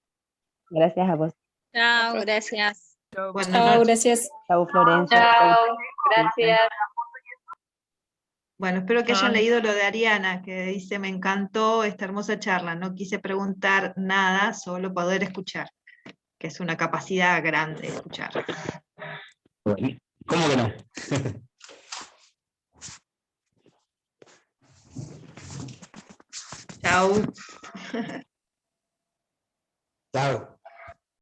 Gracias a vos. Chao, gracias. Buenas Chao, noches. gracias. Chau, Florencia. Chao, gracias. Bueno, espero que hayan Chao. leído lo de Ariana, que dice, me encantó esta hermosa charla, no quise preguntar nada, solo poder escuchar, que es una capacidad grande escuchar. ¿Cómo que no? Chau. Chao.